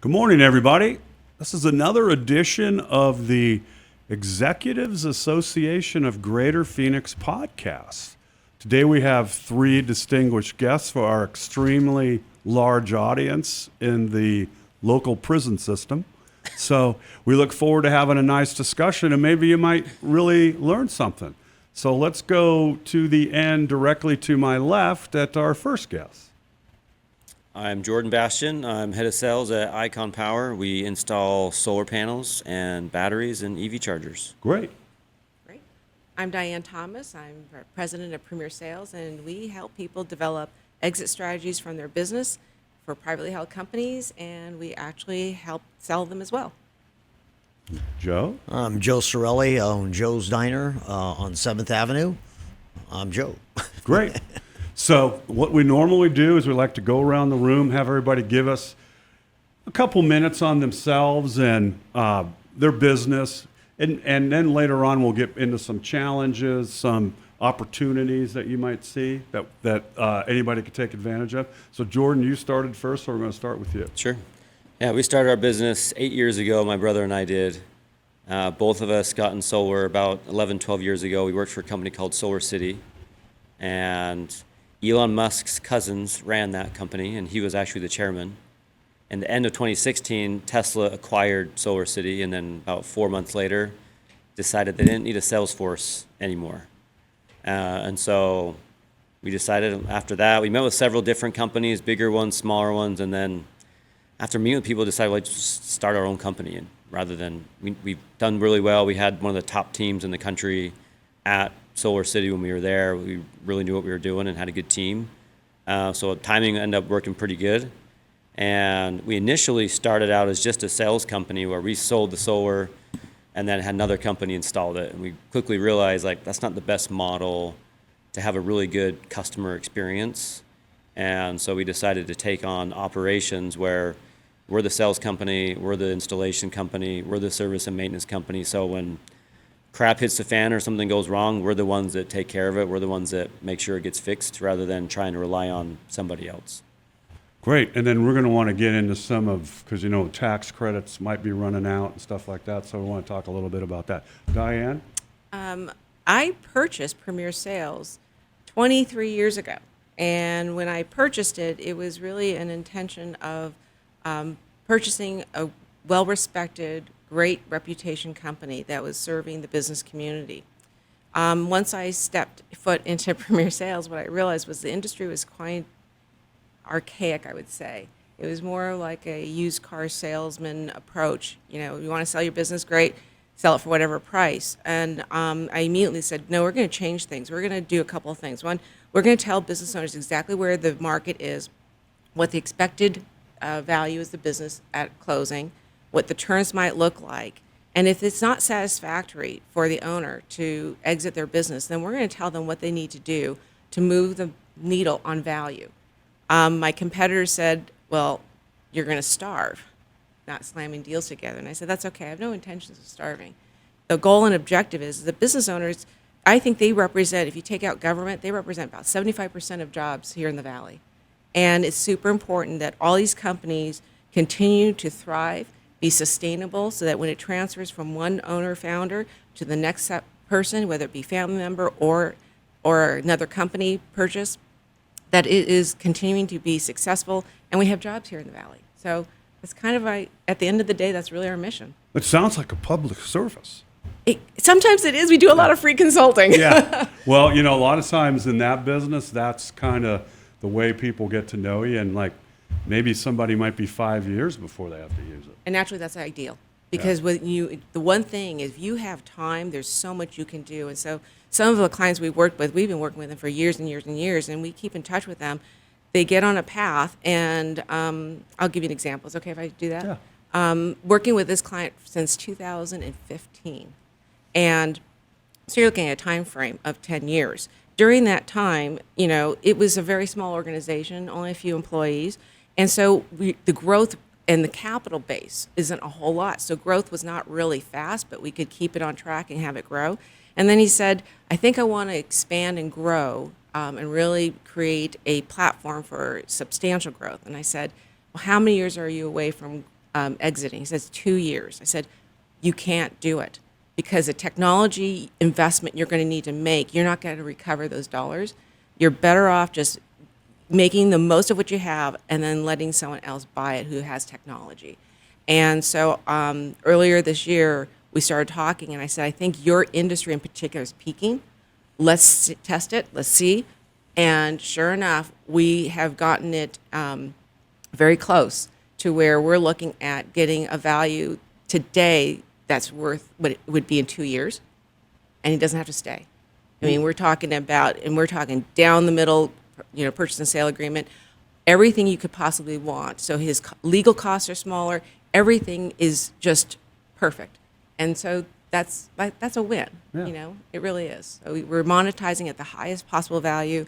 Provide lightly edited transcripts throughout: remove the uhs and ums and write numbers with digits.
Good morning, everybody. This is another edition of the Executives Association of Greater Phoenix podcast. Today we have three distinguished guests for our extremely large audience in the local prison system. So we look forward to having a nice discussion, and maybe you might really learn something. So let's go to the end directly to my left at our first guest. I'm Jordan Bastian. I'm head of sales at Icon Power. We install solar panels and batteries and EV chargers. Great. Great. I'm Diane Thomas. I'm president of Premier Sales, and we help people develop exit strategies from their business for privately held companies, and we actually help sell them as well. Joe? I'm Joe Sorelli. I own Joe's Diner on 7th Avenue. I'm Joe. Great. So what we normally do is we like to go around the room, have everybody give us a couple minutes on themselves and their business. And then later on, we'll get into some challenges, some opportunities that you might see that anybody could take advantage of. So Jordan, you started first, so we're going to start with you. Sure. Yeah, we started our business 8 years ago. My brother and I did. Both of us got in solar about 11, 12 years ago. We worked for a company called Solar City. And Elon Musk's cousins ran that company, and he was actually the chairman. In the end of 2016, Tesla acquired Solar City, and then about 4 months later, decided they didn't need a sales force anymore. And so we decided after that, we met with several different companies, bigger ones, smaller ones, and then after meeting with people, decided let's just start our own company. And rather than, we've done really well. We had one of the top teams in the country at Solar City when we were there. We really knew what we were doing and had a good team. So timing ended up working pretty good. And we initially started out as just a sales company where we sold the solar and then had another company installed it. And we quickly realized that's not the best model to have a really good customer experience. And so we decided to take on operations where we're the sales company, we're the installation company, we're the service and maintenance company. So when crap hits the fan or something goes wrong, we're the ones that take care of it. We're the ones that make sure it gets fixed rather than trying to rely on somebody else. Great. And then we're going to want to get into some of, because tax credits might be running out and stuff like that. So we want to talk a little bit about that. Diane? I purchased Premier Sales 23 years ago. And when I purchased it, it was really an intention of purchasing a well-respected, great reputation company that was serving the business community. Once I stepped foot into Premier Sales, what I realized was the industry was quite archaic, I would say. It was more like a used car salesman approach. You want to sell your business, great, sell it for whatever price. And I immediately said, no, we're going to change things. We're going to do a couple of things. One, we're going to tell business owners exactly where the market is, what the expected value is the business at closing, what the terms might look like. And if it's not satisfactory for the owner to exit their business, then we're going to tell them what they need to do to move the needle on value. My competitors said, well, you're going to starve, not slamming deals together. And I said, that's okay. I have no intentions of starving. The goal and objective is the business owners, I think they represent, if you take out government, they represent about 75% of jobs here in the Valley. And it's super important that all these companies continue to thrive, be sustainable, so that when it transfers from one owner founder to the next person, whether it be family member or another company purchase, that it is continuing to be successful, and we have jobs here in the Valley. So it's kind of at the end of the day, that's really our mission. It sounds like a public service. Sometimes it is. We do a lot of free consulting. Yeah. Well, a lot of times in that business, that's kind of the way people get to know you, and maybe somebody might be 5 years before they have to use it. And naturally, that's ideal. Because the one thing is, if you have time, there's so much you can do. And so some of the clients we've worked with, we've been working with them for years and years and years, and we keep in touch with them. They get on a path, and I'll give you an example. Is it okay if I do that? Yeah. Working with this client since 2015. And so you're looking at a time frame of 10 years. During that time, it was a very small organization, only a few employees. And so the growth and the capital base isn't a whole lot. So growth was not really fast, but we could keep it on track and have it grow. And then he said, I think I want to expand and grow and really create a platform for substantial growth. And I said, well, how many years are you away from exiting. He says 2 years. I said, you can't do it because the technology investment you're going to need to make, you're not going to recover those dollars. You're better off just making the most of what you have and then letting someone else buy it who has technology. And so earlier this year, we started talking, and I said, I think your industry in particular is peaking. Let's test it. Let's see. And sure enough, we have gotten it very close to where we're looking at getting a value today that's worth what it would be in 2 years, and he doesn't have to stay. I mean, we're talking down the middle, purchase and sale agreement, everything you could possibly want. So his legal costs are smaller. Everything is just perfect. And so that's a win. Yeah. It really is. So we're monetizing at the highest possible value,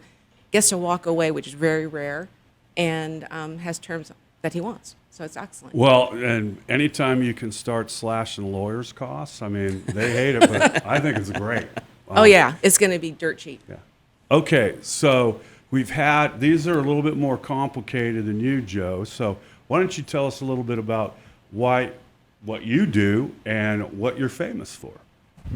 gets to walk away, which is very rare, and has terms that he wants. So it's excellent. Well, and anytime you can start slashing lawyers' costs, I mean, they hate it, but I think it's great. Oh, yeah. It's going to be dirt cheap. Yeah. Okay, so these are a little bit more complicated than you, Joe. So why don't you tell us a little bit about what you do and what you're famous for?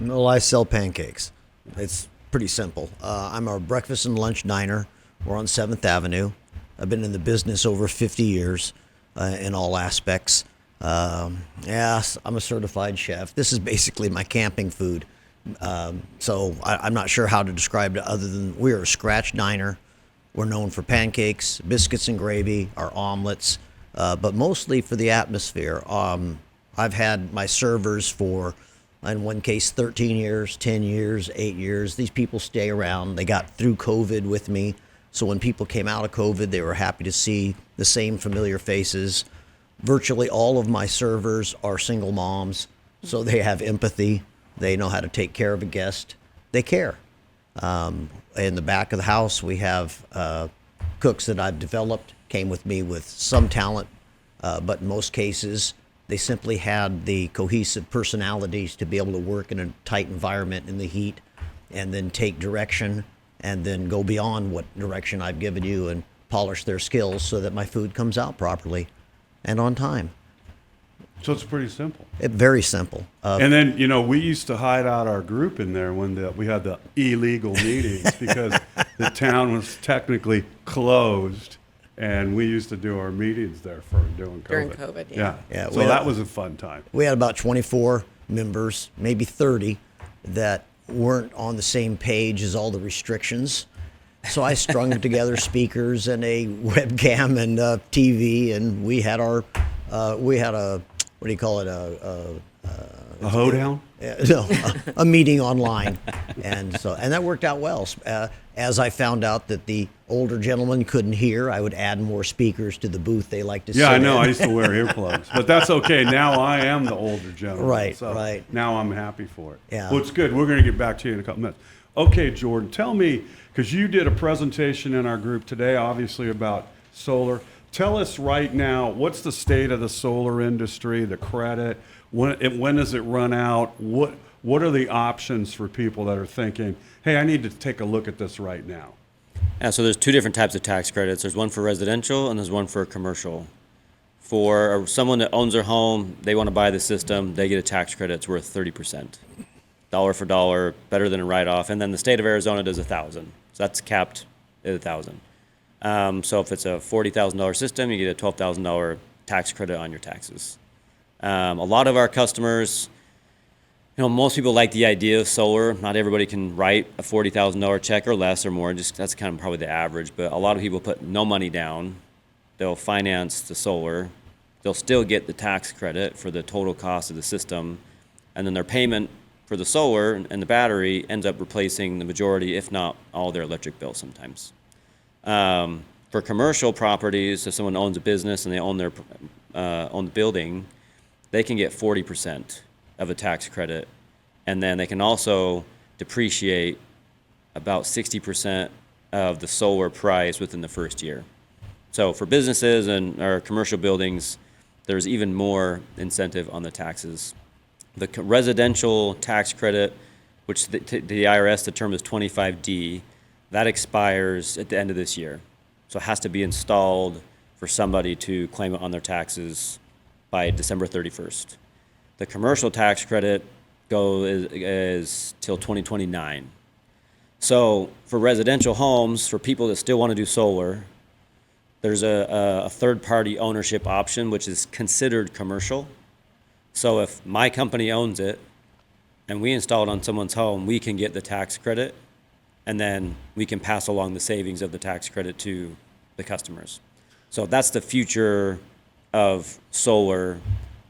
Well, I sell pancakes. It's pretty simple. I'm a breakfast and lunch diner. We're on 7th Avenue. I've been in the business over 50 years in all aspects. Yes, I'm a certified chef. This is basically my camping food. So I'm not sure how to describe it other than we're a scratch diner. We're known for pancakes, biscuits and gravy, our omelets, but mostly for the atmosphere. I've had my servers for, in one case, 13 years, 10 years, 8 years. These people stay around. They got through COVID with me. So when people came out of COVID, they were happy to see the same familiar faces. Virtually all of my servers are single moms, so they have empathy. They know how to take care of a guest. They care. In the back of the house, we have cooks that I've developed, came with me with some talent, but in most cases, they simply had the cohesive personalities to be able to work in a tight environment in the heat and then take direction and then go beyond what direction I've given you and polish their skills so that my food comes out properly and on time. So it's pretty simple. Very simple. And then, we used to hide out our group in there when we had the illegal meetings because the town was technically closed, and we used to do our meetings there during COVID. During COVID, yeah. Yeah, So that was a fun time. We had about 24 members, maybe 30, that weren't on the same page as all the restrictions. So I strung together speakers and a webcam and TV, and we had a what do you call it? A hoedown? No, a meeting online, and that worked out well. As I found out that the older gentlemen couldn't hear, I would add more speakers to the booth they like to. Yeah, sit I know. in. I used to wear earplugs, but that's okay. Now I am the older gentleman. Right, so right. Now I'm happy for it. Yeah. Well, it's good. We're going to get back to you in a couple minutes. Okay, Jordan, tell me, because you did a presentation in our group today, obviously about solar. Tell us right now, what's the state of the solar industry, the credit? When does it run out? What are the options for people that are thinking, hey, I need to take a look at this right now? Yeah, so there's two different types of tax credits. There's one for residential and there's one for commercial. For someone that owns their home, they want to buy the system, they get a tax credit. It's worth 30%. Dollar for dollar, better than a write-off. And then the state of Arizona does $1,000. So that's capped at $1,000. So if it's a $40,000 system, you get a $12,000 tax credit on your taxes. A lot of our customers, most people like the idea of solar. Not everybody can write a $40,000 check or less or more. Just that's kind of probably the average. But a lot of people put no money down. They'll finance the solar. They'll still get the tax credit for the total cost of the system, and then their payment for the solar and the battery ends up replacing the majority, if not all, their electric bill sometimes. For commercial properties, if someone owns a business and they own the building, they can get 40% of a tax credit, and then they can also depreciate about 60% of the solar price within the first year. So for businesses and our commercial buildings, there's even more incentive on the taxes. The residential tax credit, which the IRS determines 25D, that expires at the end of this year. So it has to be installed for somebody to claim it on their taxes by December 31st. The commercial tax credit is till 2029. So for residential homes, for people that still want to do solar, there's a third-party ownership option, which is considered commercial. So if my company owns it and we install it on someone's home, we can get the tax credit, and then we can pass along the savings of the tax credit to the customers. So that's the future of solar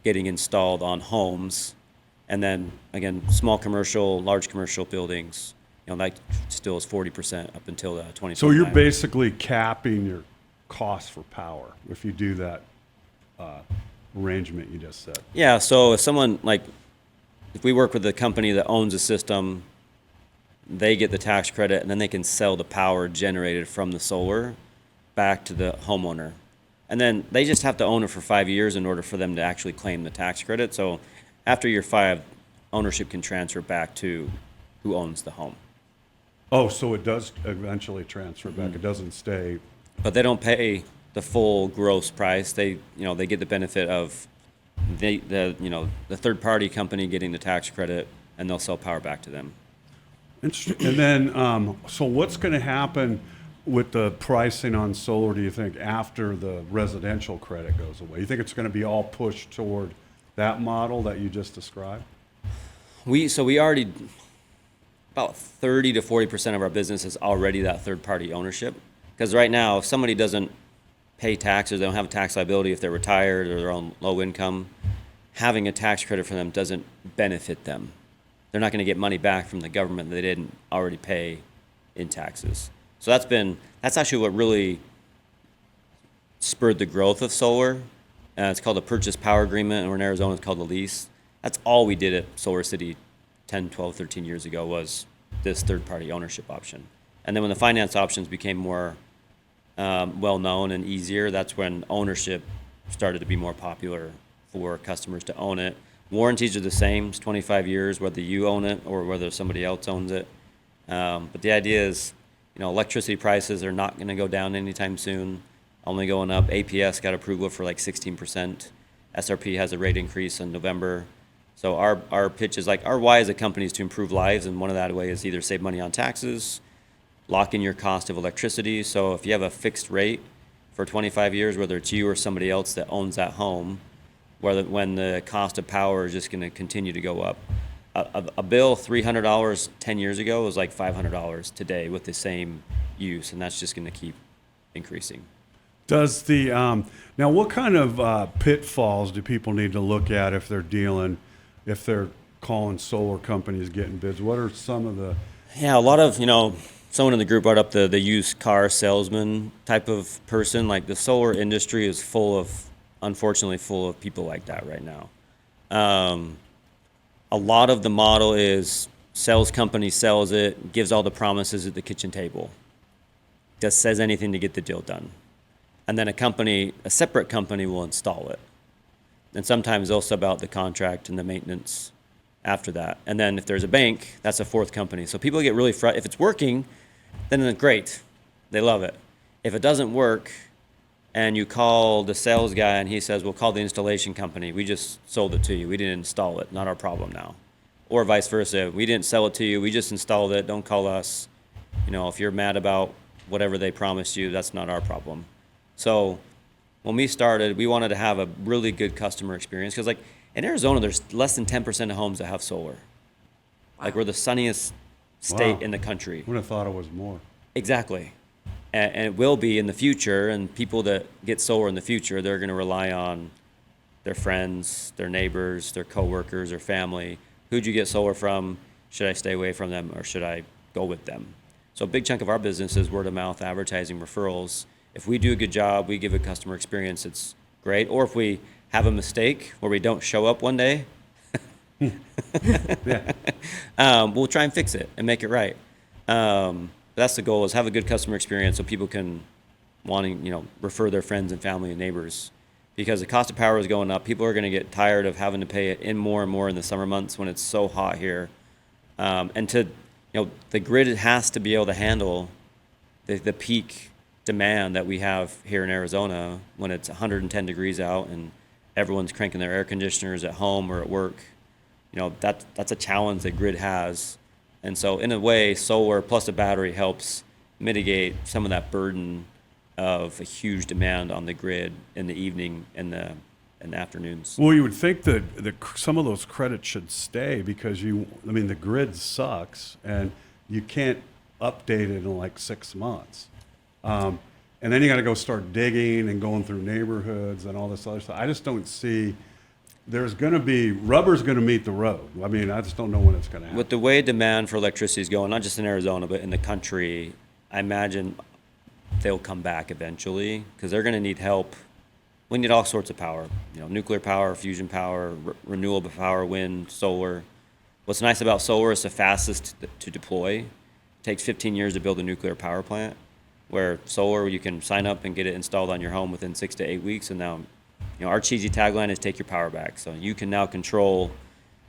getting installed on homes. And then, again, small commercial, large commercial buildings, that still is 40% up until 2029. So you're basically capping your cost for power if you do that arrangement you just said. Yeah, so if we work with a company that owns a system, they get the tax credit, and then they can sell the power generated from the solar back to the homeowner. And then they just have to own it for 5 years in order for them to actually claim the tax credit. So after year 5, ownership can transfer back to who owns the home. Oh, so it does eventually transfer back. It doesn't stay. But they don't pay the full gross price. They get the benefit of the third party company getting the tax credit, and they'll sell power back to them. Interesting. And then, so what's going to happen with the pricing on solar, do you think, after the residential credit goes away? You think it's going to be all pushed toward that model that you just described? We already, about 30 to 40% of our business is already that third party ownership. Because right now, if somebody doesn't pay taxes, they don't have a tax liability if they're retired or they're on low income, having a tax credit for them doesn't benefit them. They're not going to get money back from the government that they didn't already pay in taxes. So that's actually what really spurred the growth of solar. It's called a purchase power agreement, or in Arizona it's called a lease. That's all we did at Solar City 10, 12, 13 years ago was this third-party ownership option. And then when the finance options became more well-known and easier, that's when ownership started to be more popular for customers to own it. Warranties are the same. It's 25 years, whether you own it or whether somebody else owns it. But the idea is, electricity prices are not going to go down anytime soon, only going up. APS got approval for like 16%. SRP has a rate increase in November. So our pitch is our why as a company is to improve lives, and one of that way is either save money on taxes, lock in your cost of electricity. So if you have a fixed rate for 25 years, whether it's you or somebody else that owns that home, when the cost of power is just going to continue to go up. A bill, $300 10 years ago was like $500 today with the same use, and that's just going to keep increasing. Does the now what kind of pitfalls do people need to look at if they're calling solar companies, getting bids? What are some of the... Yeah, a lot of, someone in the group brought up the used car salesman type of person. Like the solar industry is unfortunately full of people like that right now. A lot of the model is sales company sells it, gives all the promises at the kitchen table, just says anything to get the deal done. And then a separate company will install it. And sometimes they'll sub out the contract and the maintenance after that. And then if there's a bank, that's a fourth company. So people get really if it's working, then it's great. They love it. If it doesn't work, and you call the sales guy and he says, we'll call the installation company. We just sold it to you. We didn't install it. Not our problem now. Or vice versa. We didn't sell it to you. We just installed it. Don't call us. If you're mad about whatever they promised you, that's not our problem. So when we started, we wanted to have a really good customer experience. Because in Arizona, there's less than 10% of homes that have solar. Wow. We're the sunniest state Wow. in the country. I would have thought it was more. Exactly. And it will be in the future, and people that get solar in the future, they're going to rely on their friends, their neighbors, their coworkers, their family. Who'd you get solar from? Should I stay away from them, or should I go with them? So a big chunk of our business is word of mouth, advertising, referrals. If we do a good job, we give a customer experience, it's great. Or if we have a mistake where we don't show up one day, we'll try and fix it and make it right. That's the goal, is have a good customer experience so people can refer their friends and family and neighbors. Because the cost of power is going up. People are going to get tired of having to pay it in more and more in the summer months when it's so hot here. The grid has to be able to handle the peak demand that we have here in Arizona when it's 110 degrees out and everyone's cranking their air conditioners at home or at work. That's a challenge that grid has. And so in a way, solar plus a battery helps mitigate some of that burden of a huge demand on the grid in the evening and the afternoons. Well, you would think that some of those credits should stay because the grid sucks and you can't update it in like 6 months. And then you got to go start digging and going through neighborhoods and all this other stuff. I just don't see, rubber's going to meet the road. I mean, I just don't know when it's going to happen. With the way demand for electricity is going, not just in Arizona, but in the country, I imagine they'll come back eventually because they're going to need help. We need all sorts of power, nuclear power, fusion power, renewable power, wind, solar. What's nice about solar is the fastest to deploy. It takes 15 years to build a nuclear power plant, where solar, you can sign up and get it installed on your home within 6 to 8 weeks. And now, our cheesy tagline is take your power back. So you can now control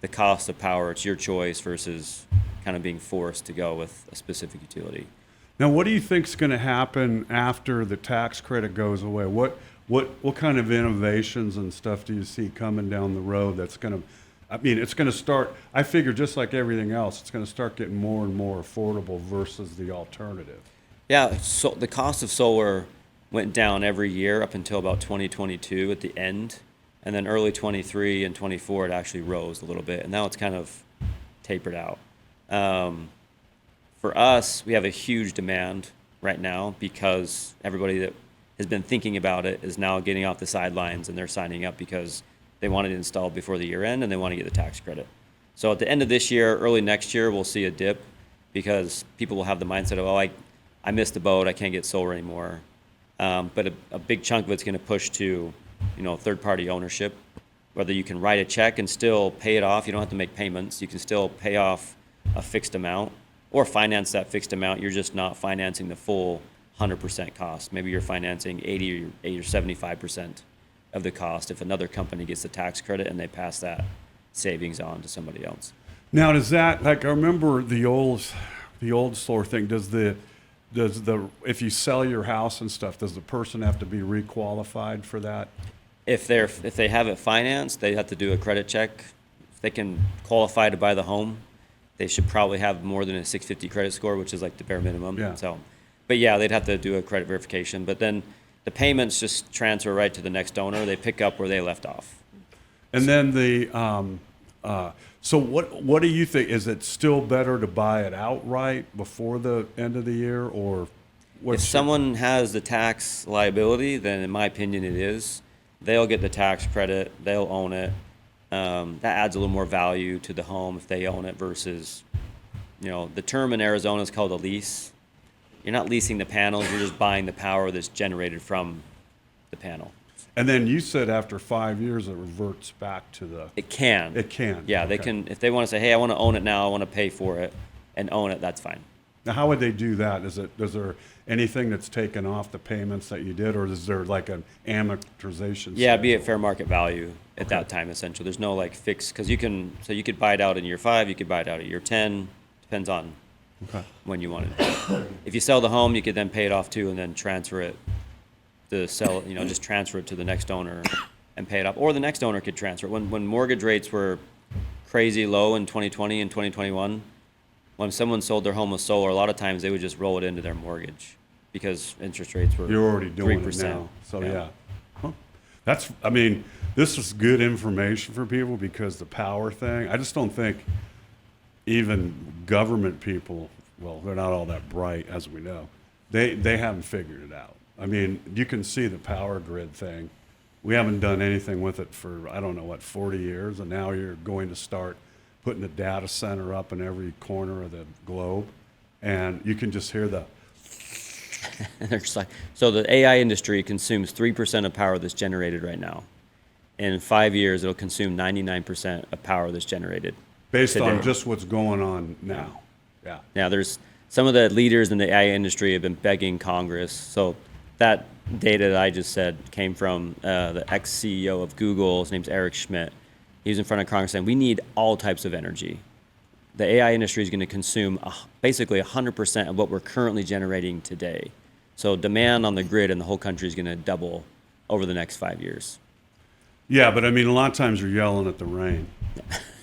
the cost of power. It's your choice versus kind of being forced to go with a specific utility. Now, what do you think is going to happen after the tax credit goes away? What kind of innovations and stuff do you see coming down the road that's going to, it's going to start, I figure just like everything else, it's going to start getting more and more affordable versus the alternative. Yeah, so the cost of solar went down every year up until about 2022 at the end. And then early 23 and 24, it actually rose a little bit. And now it's kind of tapered out. For us, we have a huge demand right now because everybody that has been thinking about it is now getting off the sidelines and they're signing up because they want it installed before the year end and they want to get the tax credit. So at the end of this year, early next year, we'll see a dip because people will have the mindset of, I missed the boat, I can't get solar anymore. But a big chunk of it's going to push to, third-party ownership, whether you can write a check and still pay it off. You don't have to make payments. You can still pay off a fixed amount or finance that fixed amount. You're just not financing the full 100% cost. Maybe you're financing 80 or 75% of the cost if another company gets the tax credit and they pass that savings on to somebody else. Now, does that, I remember the old solar thing, if you sell your house and stuff, does the person have to be requalified for that? If they have it financed, they have to do a credit check. If they can qualify to buy the home, they should probably have more than a 650 credit score, which is like the bare minimum. Yeah. But yeah, they'd have to do a credit verification. But then the payments just transfer right to the next owner. They pick up where they left off. And then so what do you think? Is it still better to buy it outright before the end of the year, or if someone has the tax liability, then in my opinion it is. They'll get the tax credit. They'll own it. That adds a little more value to the home if they own it versus, the term in Arizona is called a lease. You're not leasing the panels. You're just buying the power that's generated from the panel. And then you said after 5 years it reverts back to the. It can. It can. Yeah, okay. They can. If they want to say, hey, I want to own it now, I want to pay for it and own it, that's fine. Now, how would they do that? Is there anything that's taken off the payments that you did, or is there like an amortization? Yeah, be at fair market value at that time, essentially. There's no like fixed, because you could buy it out in year 5, you could buy it out at year 10, depends on when you want it. If you sell the home, you could then pay it off too and then transfer it just transfer it to the next owner and pay it off. Or the next owner could transfer it. When mortgage rates were crazy low in 2020 and 2021, when someone sold their home with solar, a lot of times they would just roll it into their mortgage because interest rates were You're already doing 3%. it now. So yeah. Huh. This is good information for people because the power thing, I just don't think even government people, well, they're not all that bright, as we know. They haven't figured it out. You can see the power grid thing. We haven't done anything with it for, 40 years, and now you're going to start putting a data center up in every corner of the globe, and you can just hear the. So the AI industry consumes 3% of power that's generated right now. In 5 years, it'll consume 99% of power that's generated. Based today. on just what's going on now. Yeah. Now, there's some of the leaders in the AI industry have been begging Congress. So that data that I just said came from the ex-CEO of Google. His name's Eric Schmidt. He was in front of Congress saying we need all types of energy. The AI industry is going to consume basically 100% of what we're currently generating today. So demand on the grid in the whole country is going to double over the next 5 years. Yeah, but I mean, a lot of times you're yelling at the rain.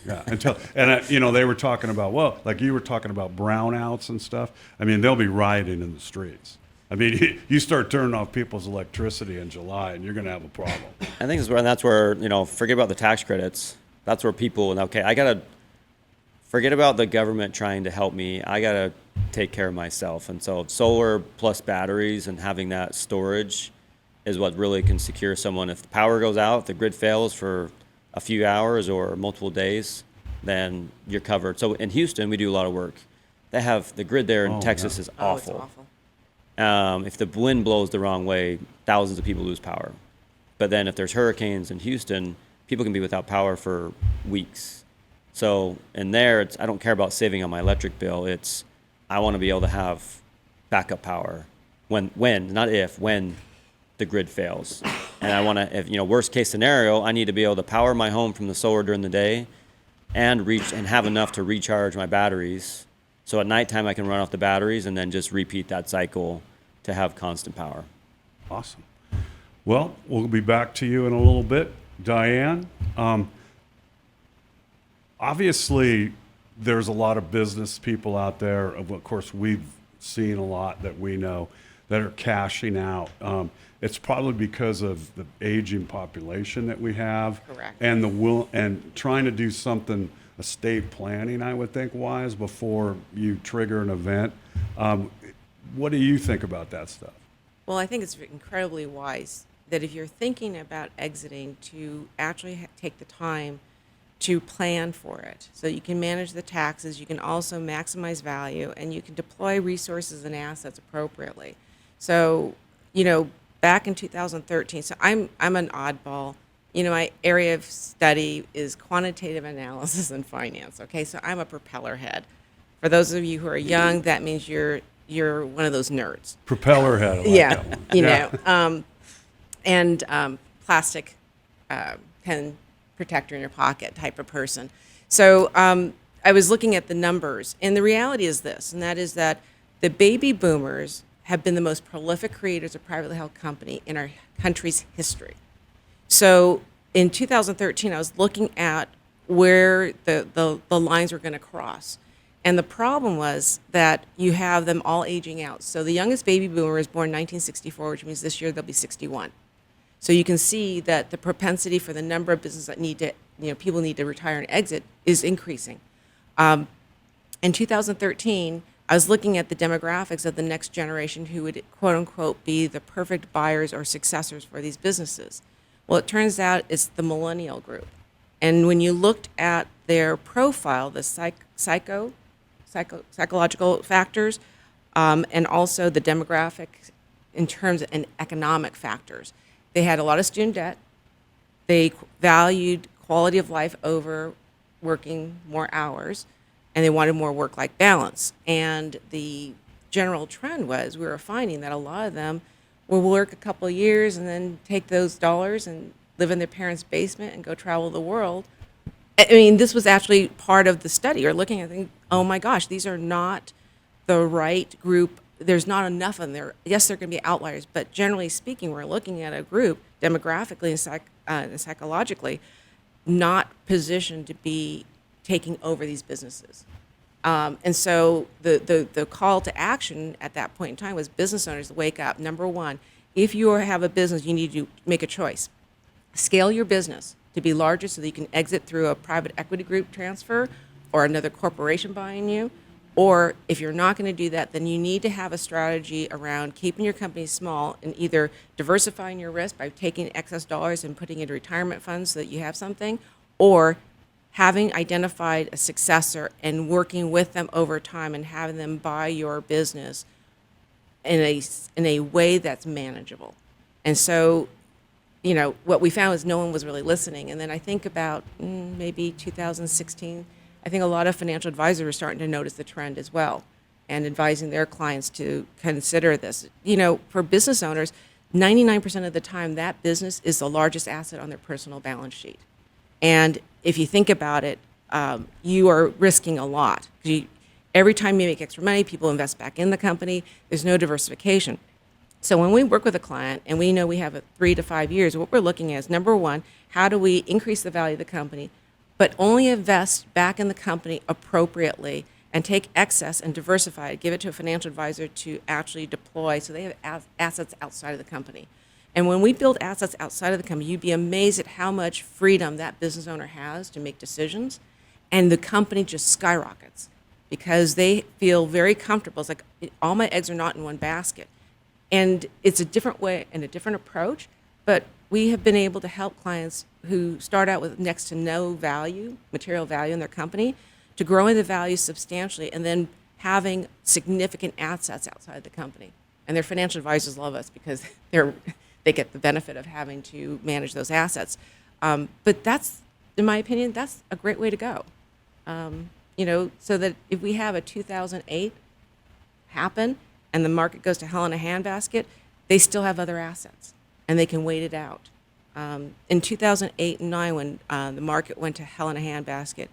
Yeah, they were talking about, well, like you were talking about brownouts and stuff. I mean, they'll be rioting in the streets. I mean, you start turning off people's electricity in July, and you're going to have a problem. I think that's where, forget about the tax credits. That's where people, okay, I got to forget about the government trying to help me. I got to take care of myself. And so solar plus batteries and having that storage is what really can secure someone. If the power goes out, if the grid fails for a few hours or multiple days, then you're covered. So in Houston, we do a lot of work. They have the grid there in Texas is Oh, it's awful. awful. If the wind blows the wrong way, thousands of people lose power. But then if there's hurricanes in Houston, people can be without power for weeks. So in there, I don't care about saving on my electric bill. I want to be able to have backup power when the grid fails. And I want to, worst case scenario, I need to be able to power my home from the solar during the day and have enough to recharge my batteries. So at nighttime, I can run off the batteries and then just repeat that cycle to have constant power. Awesome. Well, we'll be back to you in a little bit. Diane, obviously, there's a lot of business people out there. Of course, we've seen a lot that we know that are cashing out. It's probably because of the aging population that we have. Correct. And and trying to do something estate planning, I would think, wise before you trigger an event. What do you think about that stuff? Well, I think it's incredibly wise that if you're thinking about exiting, to actually take the time to plan for it. So you can manage the taxes, you can also maximize value, and you can deploy resources and assets appropriately. So, back in 2013, so I'm an oddball. My area of study is quantitative analysis and finance. Okay, so I'm a propeller head. For those of you who are young, that means you're one of those nerds. Propeller head. I like that one. And plastic pen protector in your pocket type of person. So I was looking at the numbers, and the reality is this, and that is that the baby boomers have been the most prolific creators of privately held company in our country's history. So in 2013, I was looking at where the lines were going to cross. And the problem was that you have them all aging out. So the youngest baby boomer was born in 1964, which means this year they'll be 61. So you can see that the propensity for the number of businesses that people need to retire and exit is increasing. In 2013, I was looking at the demographics of the next generation who would, quote unquote, be the perfect buyers or successors for these businesses. Well, it turns out it's the millennial group. And when you looked at their profile, the psychological factors, and also the demographic in terms of and economic factors, they had a lot of student debt. They valued quality of life over working more hours, and they wanted more work-life balance. And the general trend was we were finding that a lot of them will work a couple of years and then take those dollars and live in their parents' basement and go travel the world. I mean, this was actually part of the study. You're looking at thinking, oh my gosh, these are not the right group. There's not enough in there. Yes, there can be outliers, but generally speaking, we're looking at a group demographically and psychologically not positioned to be taking over these businesses. And so the call to action at that point in time was business owners to wake up. Number one, if you have a business, you need to make a choice. Scale your business to be larger so that you can exit through a private equity group transfer or another corporation buying you. Or if you're not going to do that, then you need to have a strategy around keeping your company small and either diversifying your risk by taking excess dollars and putting into retirement funds so that you have something, or having identified a successor and working with them over time and having them buy your business in a way that's manageable. And so, what we found is no one was really listening. And then I think about maybe 2016, I think a lot of financial advisors are starting to notice the trend as well and advising their clients to consider this. For business owners, 99% of the time, that business is the largest asset on their personal balance sheet. And if you think about it, you are risking a lot. Every time you make extra money, people invest back in the company. There's no diversification. So when we work with a client and we know we have 3 to 5 years, what we're looking at is, number one, how do we increase the value of the company, but only invest back in the company appropriately and take excess and diversify it, give it to a financial advisor to actually deploy so they have assets outside of the company. And when we build assets outside of the company, you'd be amazed at how much freedom that business owner has to make decisions, and the company just skyrockets because they feel very comfortable. It's like all my eggs are not in one basket. And it's a different way and a different approach, but we have been able to help clients who start out with next to no value, material value in their company, to growing the value substantially and then having significant assets outside the company. And their financial advisors love us because they get the benefit of having to manage those assets. But that's, in my opinion, that's a great way to go. So that if we have a 2008 happen and the market goes to hell in a handbasket, they still have other assets and they can wait it out. In 2008 and 9, when the market went to hell in a handbasket,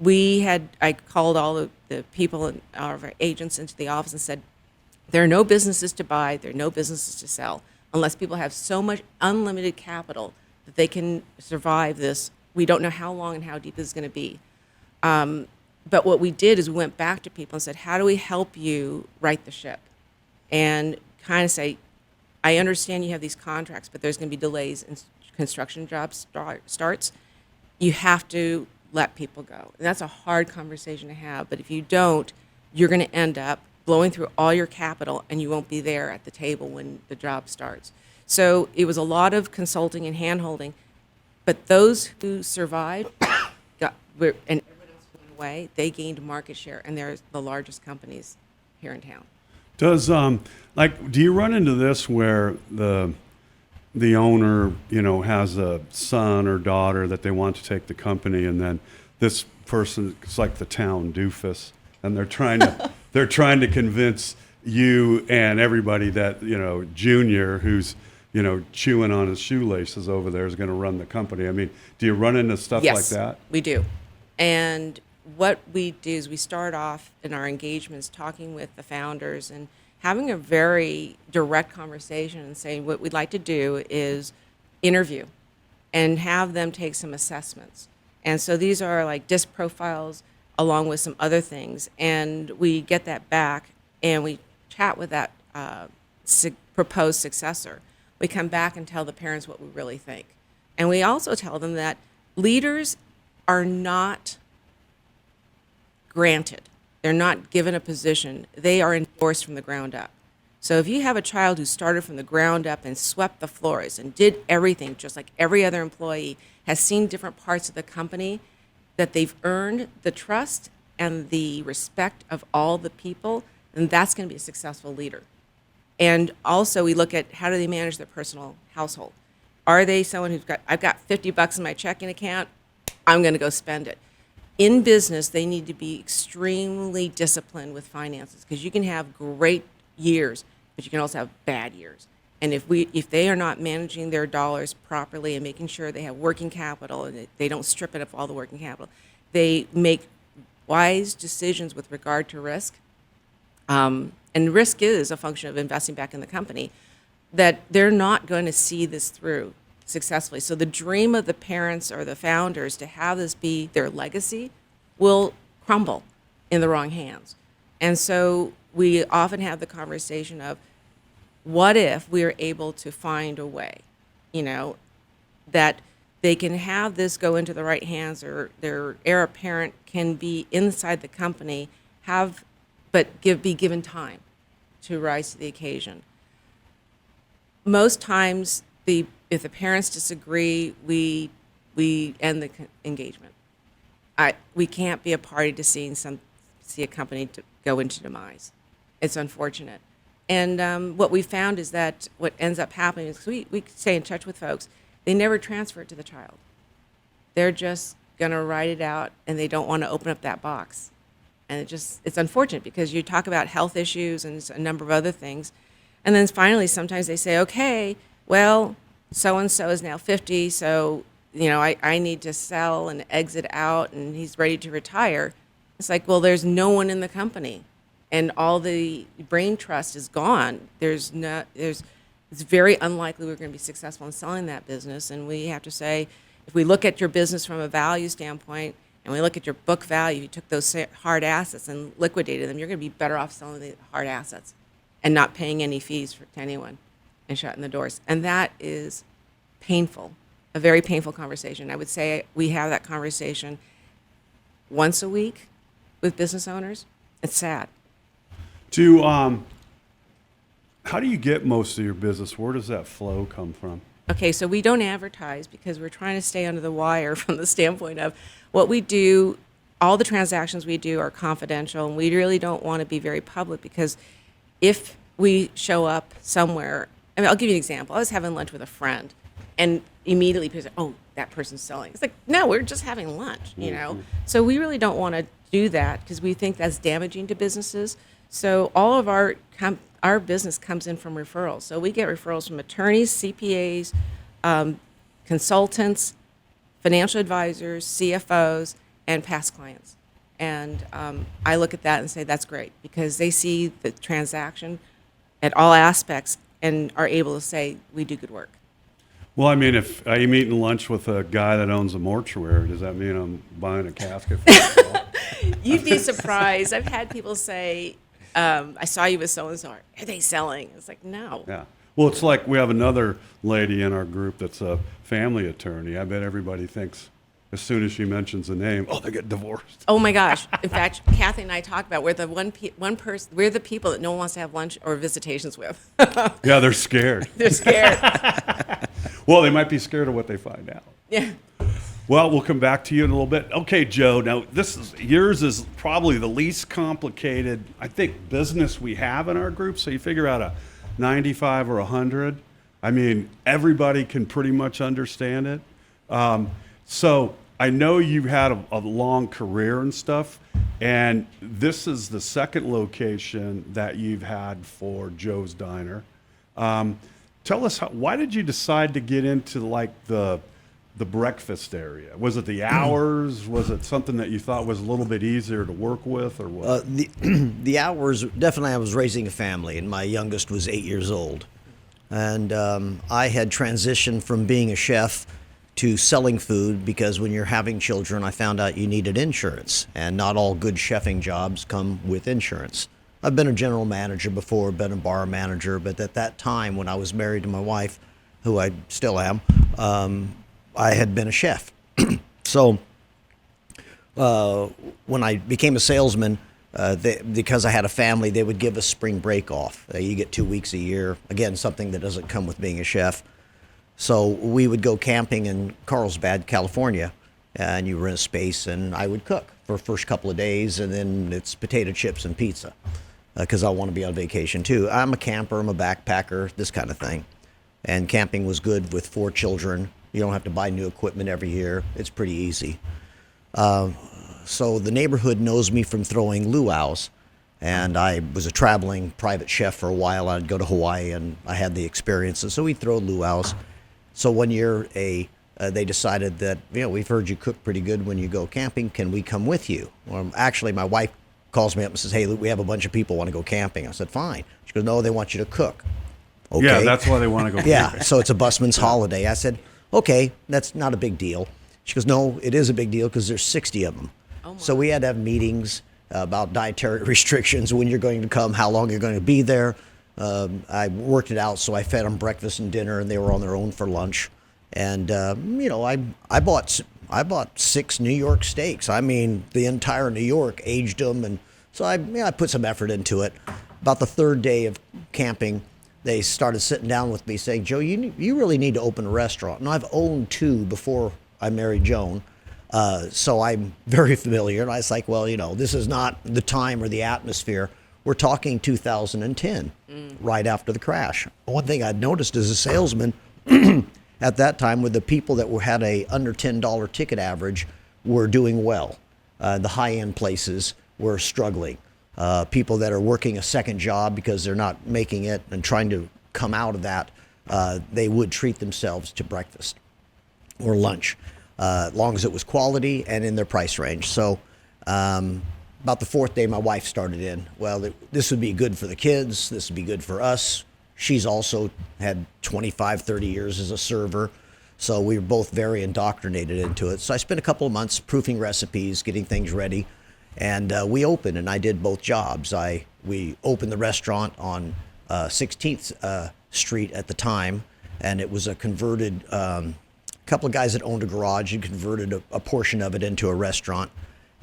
I called all the people and our agents into the office and said, there are no businesses to buy, there are no businesses to sell, unless people have so much unlimited capital that they can survive this. We don't know how long and how deep this is going to be. But what we did is we went back to people and said, how do we help you right the ship? And kind of say, I understand you have these contracts, but there's going to be delays in construction jobs starts. You have to let people go. And that's a hard conversation to have. But if you don't, you're going to end up blowing through all your capital and you won't be there at the table when the job starts. So it was a lot of consulting and hand-holding. But those who survived and everyone else went away, they gained market share. And they're the largest companies here in town. Does do you run into this where the owner, has a son or daughter that they want to take the company, and then this person is like the town doofus, and they're trying to convince you and everybody that Junior, who's chewing on his shoelaces over there, is going to run the company. I mean, do you run into stuff like that? We do. And what we do is we start off in our engagements talking with the founders and having a very direct conversation and saying what we'd like to do is interview and have them take some assessments. And so these are like disc profiles along with some other things. And we get that back and we chat with that proposed successor. We come back and tell the parents what we really think. And we also tell them that leaders are not granted. They're not given a position. They are endorsed from the ground up. So if you have a child who started from the ground up and swept the floors and did everything just like every other employee, has seen different parts of the company, that they've earned the trust and the respect of all the people, then that's going to be a successful leader. And also we look at how do they manage their personal household. Are they someone I've got $50 in my checking account, I'm going to go spend it. In business, they need to be extremely disciplined with finances because you can have great years, but you can also have bad years. And if they are not managing their dollars properly and making sure they have working capital and they don't strip it of all the working capital, they make wise decisions with regard to risk. And risk is a function of investing back in the company, that they're not going to see this through successfully. So the dream of the parents or the founders to have this be their legacy will crumble in the wrong hands. And so we often have the conversation of, what if we are able to find a way, that they can have this go into the right hands, or their heir apparent can be inside the company, be given time to rise to the occasion. Most times, if the parents disagree, we end the engagement. We can't be a party to see a company to go into demise. It's unfortunate. And what we found is that what ends up happening is we stay in touch with folks. They never transfer it to the child. They're just going to write it out, and they don't want to open up that box. And it's unfortunate because you talk about health issues and a number of other things. And then finally, sometimes they say, okay, well, so-and-so is now 50, so, I need to sell and exit out, and he's ready to retire. It's like, well, there's no one in the company and all the brain trust is gone. It's very unlikely we're going to be successful in selling that business. And we have to say, if we look at your business from a value standpoint, and we look at your book value, you took those hard assets and liquidated them, you're going to be better off selling the hard assets and not paying any fees to anyone and shutting the doors. And that is painful, a very painful conversation. I would say we have that conversation once a week with business owners. It's sad. How do you get most of your business? Where does that flow come from? Okay, so we don't advertise because we're trying to stay under the wire from the standpoint of what we do. All the transactions we do are confidential, and we really don't want to be very public, because if we show up somewhere, I mean, I'll give you an example. I was having lunch with a friend, and immediately people say, "Oh, that person's selling." It's like, no, we're just having lunch, you know? So we really don't want to do that because we think that's damaging to businesses. So all of our business comes in from referrals. So we get referrals from attorneys, CPAs, consultants, financial advisors, CFOs, and past clients. And I look at that and say that's great, because they see the transaction at all aspects and are able to say we do good work. Well, I mean, if I'm eating lunch with a guy that owns a mortuary, does that mean I'm buying a casket for myself? You'd be surprised. I've had people say, I saw you with so-and-so. Are they selling? It's like, no. Yeah. Well, it's like we have another lady in our group that's a family attorney. I bet everybody thinks as soon as she mentions a name, oh, they get divorced. Oh my gosh! In fact, Kathy and I talk about we're the one person. We're the people that no one wants to have lunch or visitations with. Yeah, they're scared. They're scared. Well, they might be scared of what they find out. Yeah. Well, we'll come back to you in a little bit. Okay, Joe. Now, yours is probably the least complicated, I think, business we have in our group. So you figure out a 95 or 100. I mean, everybody can pretty much understand it. So I know you've had a long career and stuff, and this is the second location that you've had for Joe's Diner. Tell us, why did you decide to get into like the breakfast area? Was it the hours? Was it something that you thought was a little bit easier to work with, or what? The hours, definitely. I was raising a family, and my youngest was 8 years old. And I had transitioned from being a chef to selling food, because when you're having children, I found out you needed insurance, and not all good chefing jobs come with insurance. I've been a general manager before, been a bar manager, but at that time when I was married to my wife, who I still am, I had been a chef. So when I became a salesman, because I had a family, they would give us spring break off. You get 2 weeks a year. Again, something that doesn't come with being a chef. So we would go camping in Carlsbad, California, and you rent a space, and I would cook for the first couple of days, and then it's potato chips and pizza, because I want to be on vacation too. I'm a camper, I'm a backpacker, this kind of thing. And camping was good with 4 children. You don't have to buy new equipment every year. It's pretty easy. So the neighborhood knows me from throwing luau's, and I was a traveling private chef for a while. I'd go to Hawaii, and I had the experience, and so we'd throw luau's. So one year, they decided that, we've heard you cook pretty good when you go camping. Can we come with you? Well, actually, my wife calls me up and says, hey, we have a bunch of people want to go camping. I said, fine. She goes, no, they want you to cook. Okay. Yeah, that's why they want to go camping. Yeah, so it's a busman's holiday. I said, okay, that's not a big deal. She goes, no, it is a big deal because there's 60 of them. Oh, so we had to have meetings about dietary restrictions, when you're going to come, how long you're going to be there. I worked it out, so I fed them breakfast and dinner, and they were on their own for lunch. And I bought 6 New York steaks. I mean, the entire New York, aged them, and so I put some effort into it. About the 3rd day of camping, they started sitting down with me saying, Joe, you really need to open a restaurant. And I've owned 2 before I married Joan, so I'm very familiar. And I was like, well, this is not the time or the atmosphere. We're talking 2010, right after the crash. One thing I'd noticed as a salesman at that time, with the people that had a under $10 ticket average were doing well. The high-end places were struggling. People that are working a second job because they're not making it and trying to come out of that, they would treat themselves to breakfast or lunch, as long as it was quality and in their price range. So about the fourth day, my wife started in. Well, this would be good for the kids. This would be good for us. She's also had 25, 30 years as a server. So we were both very indoctrinated into it. So I spent a couple of months proofing recipes, getting things ready. And we opened, and I did both jobs. We opened the restaurant on 16th Street at the time, and it was a converted, couple of guys that owned a garage and converted a portion of it into a restaurant.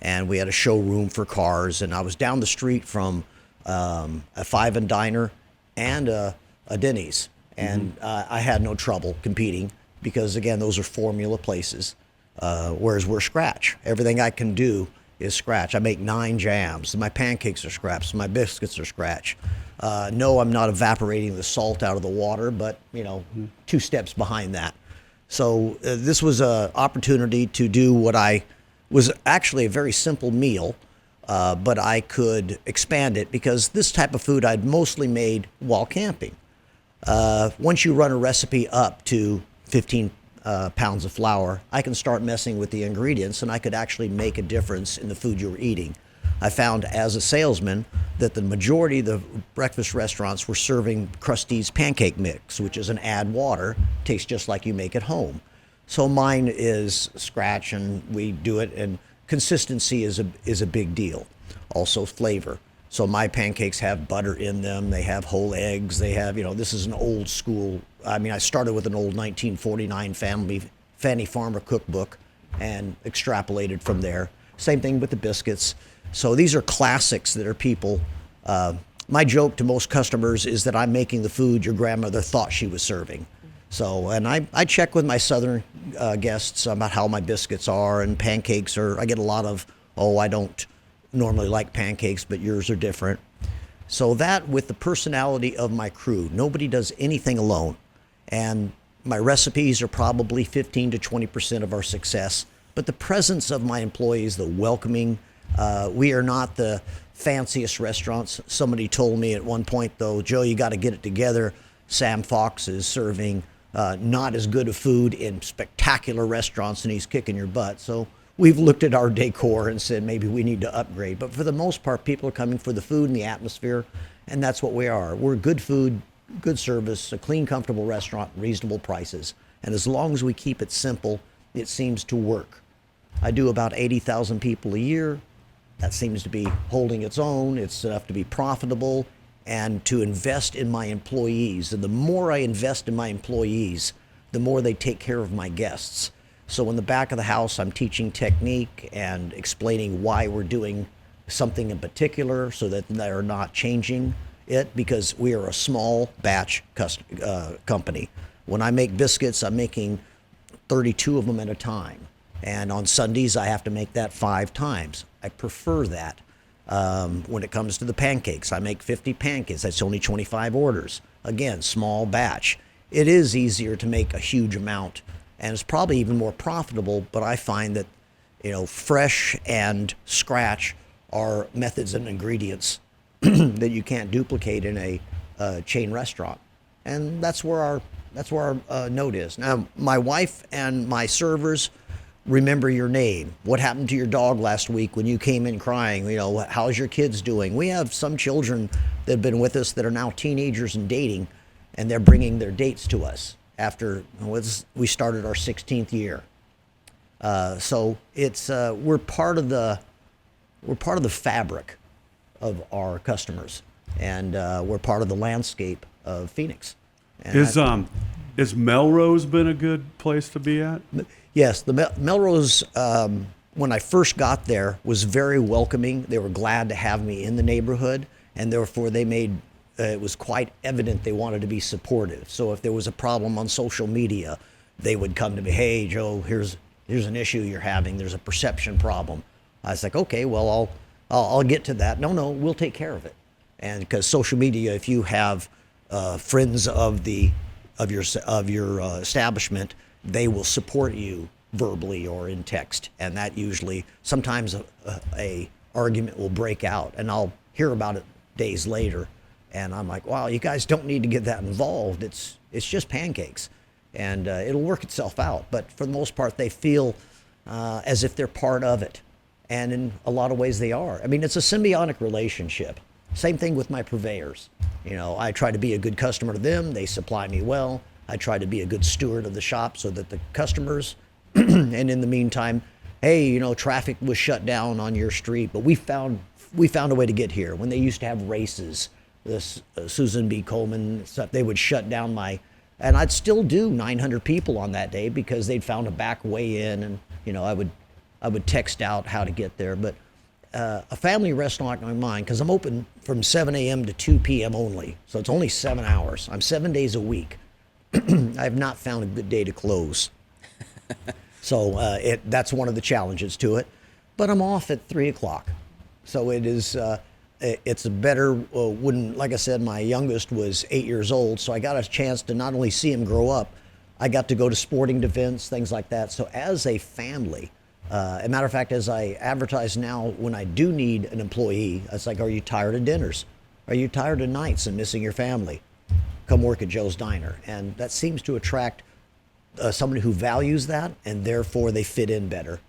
And we had a showroom for cars, and I was down the street from a Five and Diner and a Denny's, and I had no trouble competing because, again, those are formula places, whereas we're scratch. Everything I can do is scratch. I make 9 jams. My pancakes are scratch. My biscuits are scratch. No, I'm not evaporating the salt out of the water, but 2 steps behind that. So this was an opportunity to do what I was actually a very simple meal, but I could expand it because this type of food I'd mostly made while camping. Once you run a recipe up to 15 pounds of flour, I can start messing with the ingredients, and I could actually make a difference in the food you were eating. I found as a salesman that the majority of the breakfast restaurants were serving Krusty's pancake mix, which is an add water, tastes just like you make at home. So mine is scratch, and we do it, and consistency is a big deal. Also flavor. So my pancakes have butter in them. They have whole eggs. They have, this is an old school. I mean, I started with an old 1949 Fannie Farmer cookbook and extrapolated from there. Same thing with the biscuits. So these are classics that are people. My joke to most customers is that I'm making the food your grandmother thought she was serving. So, and I check with my southern guests about how my biscuits are, and pancakes are, I get a lot of, I don't normally like pancakes, but yours are different. So that with the personality of my crew, nobody does anything alone. And my recipes are probably 15 to 20% of our success. But the presence of my employees, the welcoming, we are not the fanciest restaurants. Somebody told me at one point, though, Joe, you got to get it together. Sam Fox is serving not as good of food in spectacular restaurants, and he's kicking your butt. So we've looked at our decor and said maybe we need to upgrade. But for the most part, people are coming for the food and the atmosphere, and that's what we are. We're good food, good service, a clean, comfortable restaurant, reasonable prices. And as long as we keep it simple, it seems to work. I do about 80,000 people a year. That seems to be holding its own. It's enough to be profitable and to invest in my employees. And the more I invest in my employees, the more they take care of my guests. So in the back of the house, I'm teaching technique and explaining why we're doing something in particular so that they're not changing it, because we are a small batch company. When I make biscuits, I'm making 32 of them at a time. And on Sundays, I have to make that 5 times. I prefer that. When it comes to the pancakes, I make 50 pancakes. That's only 25 orders. Again, small batch. It is easier to make a huge amount, and it's probably even more profitable, but I find that, fresh and scratch are methods and ingredients that you can't duplicate in a chain restaurant. And that's where our note is. Now, my wife and my servers remember your name. What happened to your dog last week when you came in crying? How's your kids doing? We have some children that have been with us that are now teenagers and dating, and they're bringing their dates to us after we started our 16th year. So it's we're part of the fabric of our customers, and we're part of the landscape of Phoenix. And is Melrose been a good place to be at? Yes, the Melrose, when I first got there, was very welcoming. They were glad to have me in the neighborhood, and therefore they made it was quite evident they wanted to be supportive. So if there was a problem on social media, they would come to me, hey, Joe, here's an issue you're having. There's a perception problem. I was like, okay, well, I'll get to that. No, we'll take care of it. And because social media, if you have friends of your establishment, they will support you verbally or in text, and that usually sometimes a argument will break out, and I'll hear about it days later, and I'm like, wow, you guys don't need to get that involved. It's just pancakes, and it'll work itself out. But for the most part, they feel as if they're part of it, And in a lot of ways they are. I mean, it's a symbiotic relationship. Same thing with my purveyors. You know, I try to be a good customer to them. They supply me well. I try to be a good steward of the shop so that the customers, and in the meantime, hey, you know, traffic was shut down on your street, but we found a way to get here. When they used to have races, this Susan B. Coleman stuff, they would shut down and I'd still do 900 people on that day because they'd found a back way in, and you know, I would text out how to get there. But a family restaurant like mine, because I'm open from 7 a.m. to 2 p.m. only, so it's only 7 hours. I'm 7 days a week. I have not found a good day to close. So that's one of the challenges to it. But I'm off at 3 o'clock. So it's a better, like I said, my youngest was 8 years old, so I got a chance to not only see him grow up, I got to go to sporting events, things like that. So as a family, as a matter of fact, as I advertise now, when I do need an employee, it's like, are you tired of dinners? Are you tired of nights and missing your family? Come work at Joe's Diner. And that seems to attract somebody who values that, and therefore they fit in better.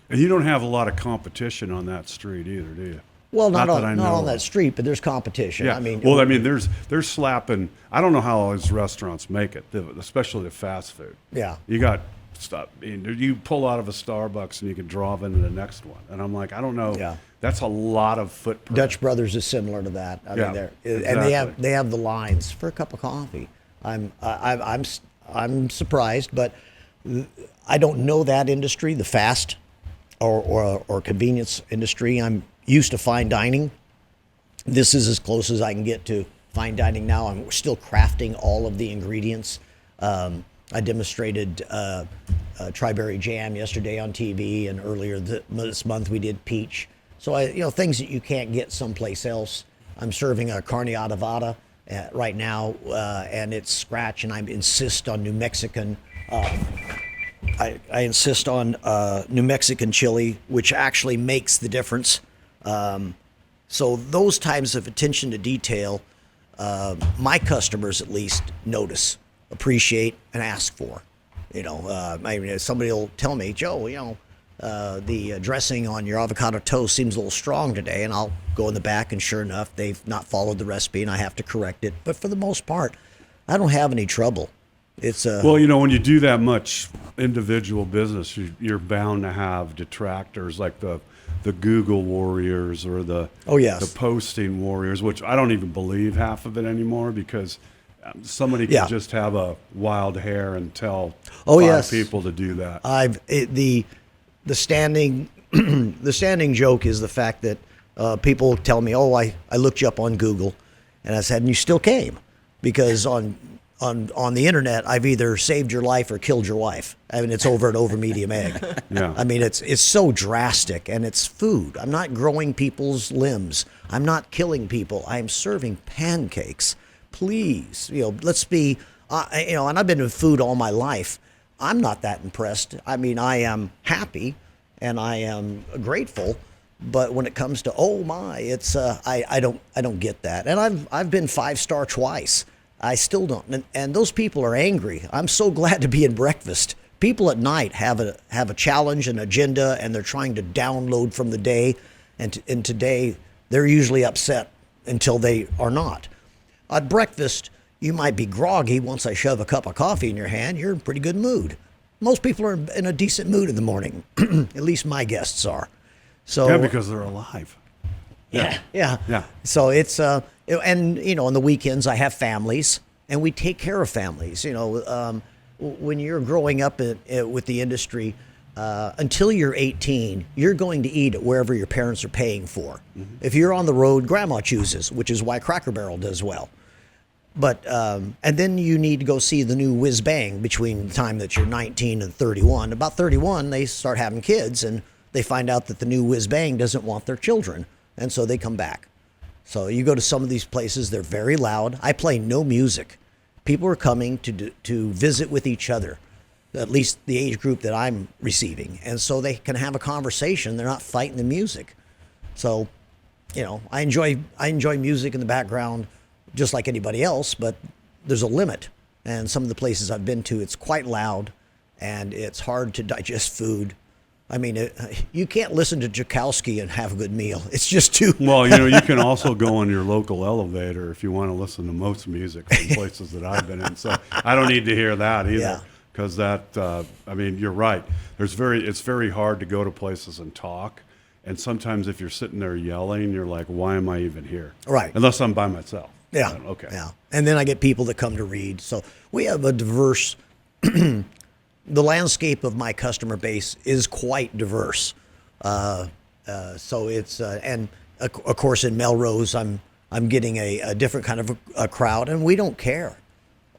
And you don't have a lot of competition on that street either, do you? Well, not that I know on of. that street, but there's competition. Yeah. I mean, they're slapping. I don't know how all these restaurants make it, especially the fast food. Yeah. You got stuff. You pull out of a Starbucks and you can drive into the next one. And I'm like, I don't know. Yeah. That's a lot of footprint. Dutch Brothers is similar to that. I Yeah, mean, exactly. and they have the lines for a cup of coffee. I'm surprised, but I don't know that industry, the fast or convenience industry. I'm used to fine dining. This is as close as I can get to fine dining now. I'm still crafting all of the ingredients. I demonstrated tri-berry jam yesterday on TV, and earlier this month we did peach. So things that you can't get someplace else. I'm serving a carne adobada right now, and it's scratch, and I insist on New Mexican. I insist on New Mexican chili, which actually makes the difference. So those types of attention to detail, my customers at least notice, appreciate, and ask for. Somebody will tell me, Joe, the dressing on your avocado toast seems a little strong today, and I'll go in the back, and sure enough, they've not followed the recipe, and I have to correct it. But for the most part, I don't have any trouble. It's well, when you do that much individual business, you're bound to have detractors like the Google warriors or the posting warriors, which I don't even believe half of it anymore, because somebody can just have a wild hair and tell five people to do that. The standing the standing joke is the fact that people tell me, I looked you up on Google, and I said, and you still came, because on the internet, I've either saved your life or killed your wife. I mean, it's over at over medium egg. Yeah. I mean, it's so drastic, and it's food. I'm not growing people's limbs. I'm not killing people. I'm serving pancakes. Please, let's be, and I've been in food all my life. I'm not that impressed. I mean, I am happy and I am grateful, but when it comes to it's I don't get that. And I've been 5-star twice. I still don't. And those people are angry. I'm so glad to be in breakfast. People at night have a challenge, an agenda, and they're trying to download from the day. And today, they're usually upset until they are not. At breakfast, you might be groggy. Once I shove a cup of coffee in your hand, you're in pretty good mood. Most people are in a decent mood in the morning. At least my guests are. So because they're alive. Yeah. So it's and on the weekends I have families, and we take care of families. When you're growing up with the industry, until you're 18, you're going to eat at wherever your parents are paying for. Mm-hmm. If you're on the road, grandma chooses, which is why Cracker Barrel does well. But and then you need to go see the new Whiz Bang between the time that you're 19 and 31. About 31, they start having kids, and they find out that the new Whiz Bang doesn't want their children, and so they come back. So you go to some of these places, they're very loud. I play no music. People are coming to visit with each other, at least the age group that I'm receiving, and so they can have a conversation. They're not fighting the music. So, I enjoy music in the background, just like anybody else, but there's a limit. And some of the places I've been to, it's quite loud, and it's hard to digest food. I mean, you can't listen to Joukowsky and have a good meal. It's just too. Well, you know, you can also go on your local elevator if you want to listen to most music from places that I've been in. So I don't need to hear that either. Yeah. Because I mean, you're right. It's very hard to go to places and talk. And sometimes if you're sitting there yelling, you're like, why am I even here? Right. Unless I'm by myself. Yeah. Okay. Yeah. And then I get people that come to read. So we have a diverse. The landscape of my customer base is quite diverse. So it's and of course in Melrose, I'm getting a different kind of a crowd, and we don't care.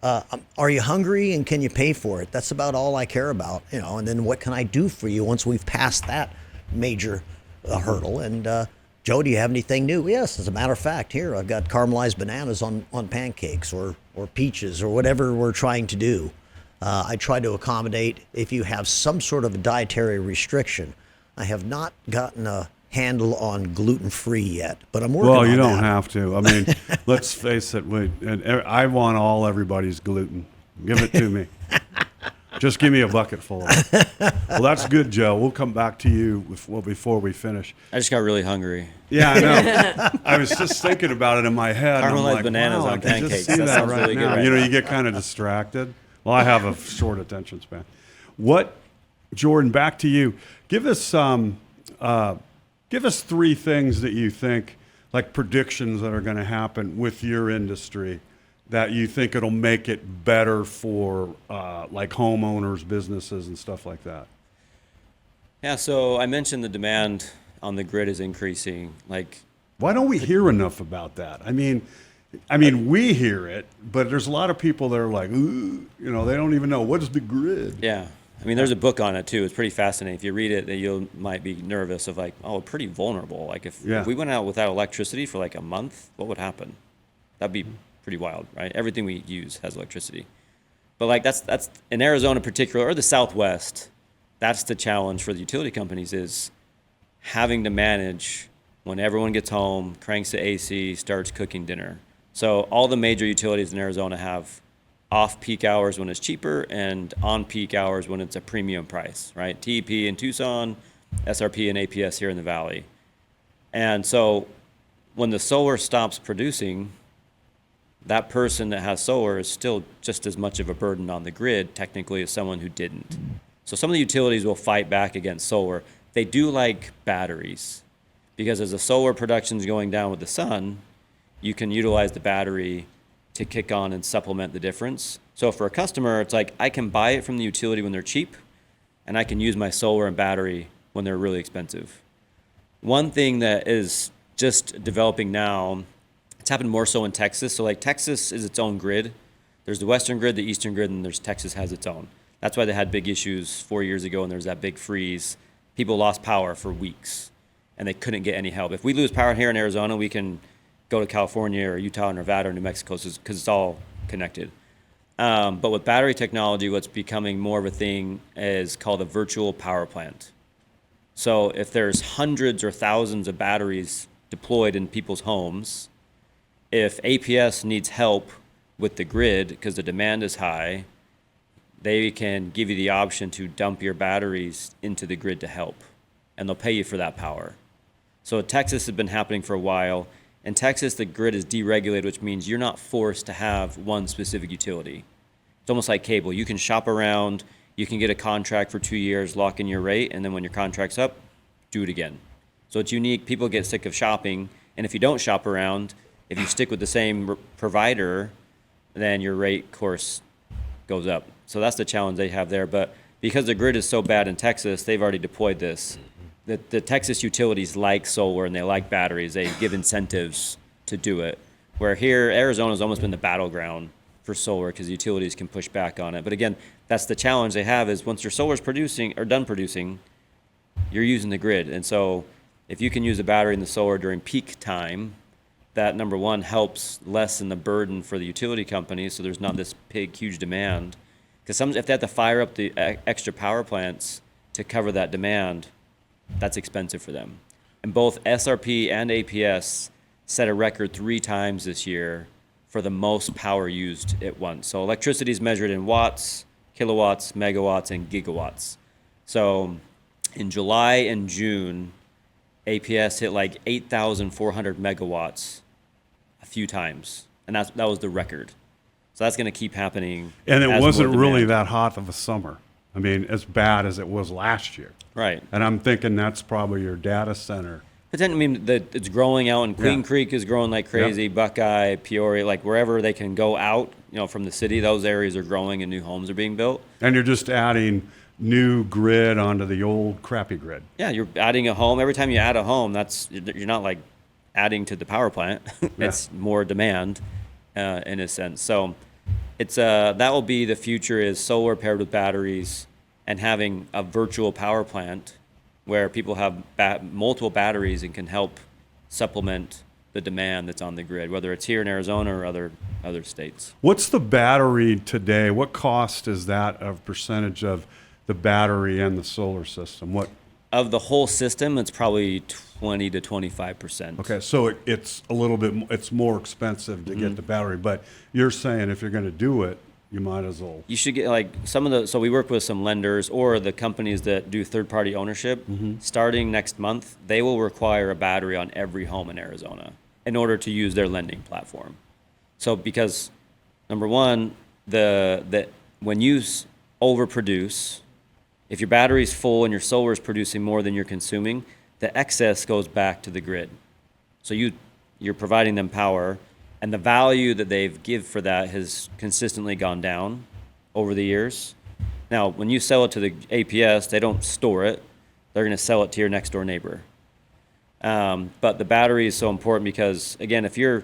Are you hungry and can you pay for it? That's about all I care about, you know. And then what can I do for you once we've passed that major hurdle? And Joe, do you have anything new? Yes, as a matter of fact, here I've got caramelized bananas on pancakes or peaches or whatever we're trying to do. I try to accommodate if you have some sort of a dietary restriction. I have not gotten a handle on gluten-free yet, but I'm working on that. Well, you don't have to. I mean, let's face it. I want everybody's gluten. Give it to me. Just give me a bucket full of it. Well, that's good, Joe. We'll come back to you before we finish. I just got really hungry. Yeah, I know. I was just thinking about it in my head. And I'm Caramelized like, bananas wow, on I can just pancakes. see That that sounds right really good now. right You know, now. you get kind of distracted. Well, I have a short attention span. Jordan, back to you. Give us 3 things that you think, like predictions that are going to happen with your industry, that you think it'll make it better for like homeowners, businesses, and stuff like that. Yeah, so I mentioned the demand on the grid is increasing. Like, Why don't we hear enough about that? I mean, we hear it, but there's a lot of people that are like, ooh, you know, they don't even know what is the grid. yeah, I mean, there's a book on it too. It's pretty fascinating. If you read it, then you might be nervous of like, oh, pretty vulnerable. Like if we went out without electricity for like a month, what would happen? That'd be pretty wild, right? Everything we use has electricity. But like that's in Arizona in particular, or the Southwest, that's the challenge for the utility companies is having to manage when everyone gets home, cranks the AC, starts cooking dinner. So all the major utilities in Arizona have off-peak hours when it's cheaper and on-peak hours when it's a premium price, right? TEP in Tucson, SRP and APS here in the Valley. And so when the solar stops producing, that person that has solar is still just as much of a burden on the grid, technically, as someone who didn't. So some of the utilities will fight back against solar. They do like batteries, because as the solar production is going down with the sun, you can utilize the battery to kick on and supplement the difference. So for a customer, it's like I can buy it from the utility when they're cheap, and I can use my solar and battery when they're really expensive. One thing that is just developing now, it's happened more so in Texas. So like Texas is its own grid. There's the Western grid, the Eastern grid, and there's Texas has its own. That's why they had big issues 4 years ago, and there was that big freeze. People lost power for weeks, and they couldn't get any help. If we lose power here in Arizona, we can go to California or Utah or Nevada or New Mexico because it's all connected. But with battery technology, what's becoming more of a thing is called a virtual power plant. So if there's hundreds or thousands of batteries deployed in people's homes, if APS needs help with the grid because the demand is high, they can give you the option to dump your batteries into the grid to help, and they'll pay you for that power. So Texas has been happening for a while. In Texas, the grid is deregulated, which means you're not forced to have one specific utility. It's almost like cable. You can shop around, you can get a contract for 2 years, lock in your rate, and then when your contract's up, do it again. So it's unique. People get sick of shopping, and if you don't shop around, if you stick with the same provider, then your rate, of course, goes up. So that's the challenge they have there. But because the grid is so bad in Texas, they've already deployed this. The Texas utilities like solar and they like batteries. They give incentives to do it. Where here, Arizona's almost been the battleground for solar because utilities can push back on it. But again, that's the challenge they have is once your solar's producing or done producing, you're using the grid. And so if you can use the battery and the solar during peak time, that number one helps lessen the burden for the utility companies so there's not this big, huge demand. Because if they have to fire up the extra power plants to cover that demand, that's expensive for them. And both SRP and APS set a record 3 times this year for the most power used at once. So electricity is measured in watts, kilowatts, megawatts, and gigawatts. So In July and June, APS hit like 8,400 megawatts a few times, and that was the record. So that's going to keep happening. And it as wasn't more really demand. that hot of a summer. I mean, as bad as it was last year. Right. And I'm thinking that's probably your data center. But then, I mean, it's growing out, and Queen Yeah. Creek is growing like crazy. Buckeye, Peoria, like wherever they can go out, from the city, those areas are growing and new homes are being built. And you're just adding new grid onto the old crappy grid. Yeah, you're adding a home. Every time you add a home, you're not like adding to the power plant. It's more demand, in a sense. So it's that will be the future, is solar paired with batteries and having a virtual power plant where people have multiple batteries and can help supplement the demand that's on the grid, whether it's here in Arizona or other states. What's the battery today? What cost is that of percentage of the battery and the solar system? What? Of the whole system, it's probably 20 to 25%. Okay, so it's a little bit, it's more expensive to get the battery, but you're saying if you're going to do it, you might as well. You should get like so we work with some lenders or the companies that do third-party ownership. Starting next month, they will require a battery on every home in Arizona in order to use their lending platform. So because number one, when you overproduce, if your battery's full and your solar is producing more than you're consuming, the excess goes back to the grid. So you're providing them power, and the value that they've give for that has consistently gone down over the years. Now, when you sell it to the APS, they don't store it. They're going to sell it to your next door neighbor. But the battery is so important because, again, if your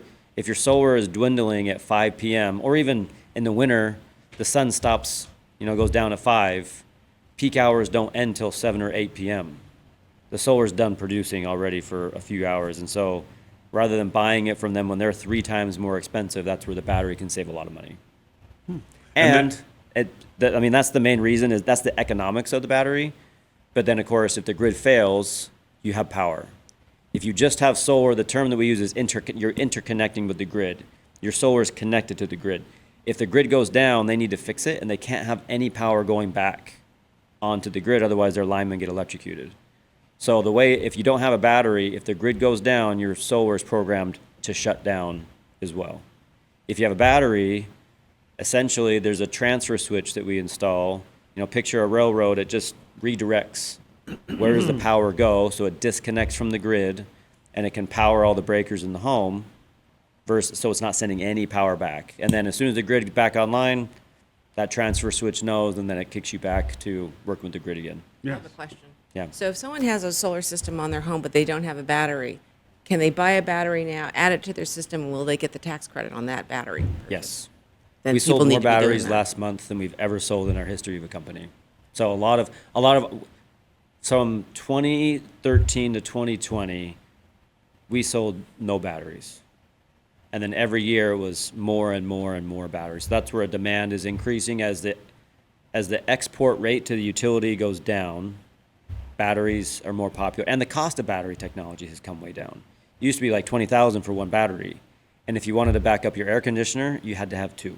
solar is dwindling at 5 p.m. or even in the winter, the sun stops, goes down at 5. Peak hours don't end till 7 or 8 p.m. The solar's done producing already for a few hours, and so rather than buying it from them when they're 3 times more expensive, that's where the battery can save a lot of money. And that's the main reason, is that's the economics of the battery. But then, of course, if the grid fails, you have power. If you just have solar, the term that we use is you're interconnecting with the grid. Your solar is connected to the grid. If the grid goes down, they need to fix it, and they can't have any power going back onto the grid, otherwise their linemen get electrocuted. So if you don't have a battery, if the grid goes down, your solar is programmed to shut down as well. If you have a battery, essentially there's a transfer switch that we install. Picture a railroad, it just redirects where does the power go, so it disconnects from the grid, and it can power all the breakers in the home, so it's not sending any power back. And then as soon as the grid is back online, that transfer switch knows, and then it kicks you back to working with the grid again. I have a question. Yeah. So if someone has a solar system on their home, but they don't have a battery, can they buy a battery now, add it to their system, and will they get the tax credit on that battery? Yes. Then We people sold need more to be doing batteries that. last month than we've ever sold in our history of a company. So a lot of from 2013 to 2020, we sold no batteries. And then every year it was more and more and more batteries. So that's where demand is increasing as the export rate to the utility goes down. Batteries are more popular, and the cost of battery technology has come way down. It used to be like $20,000 for one battery, and if you wanted to back up your air conditioner, you had to have 2.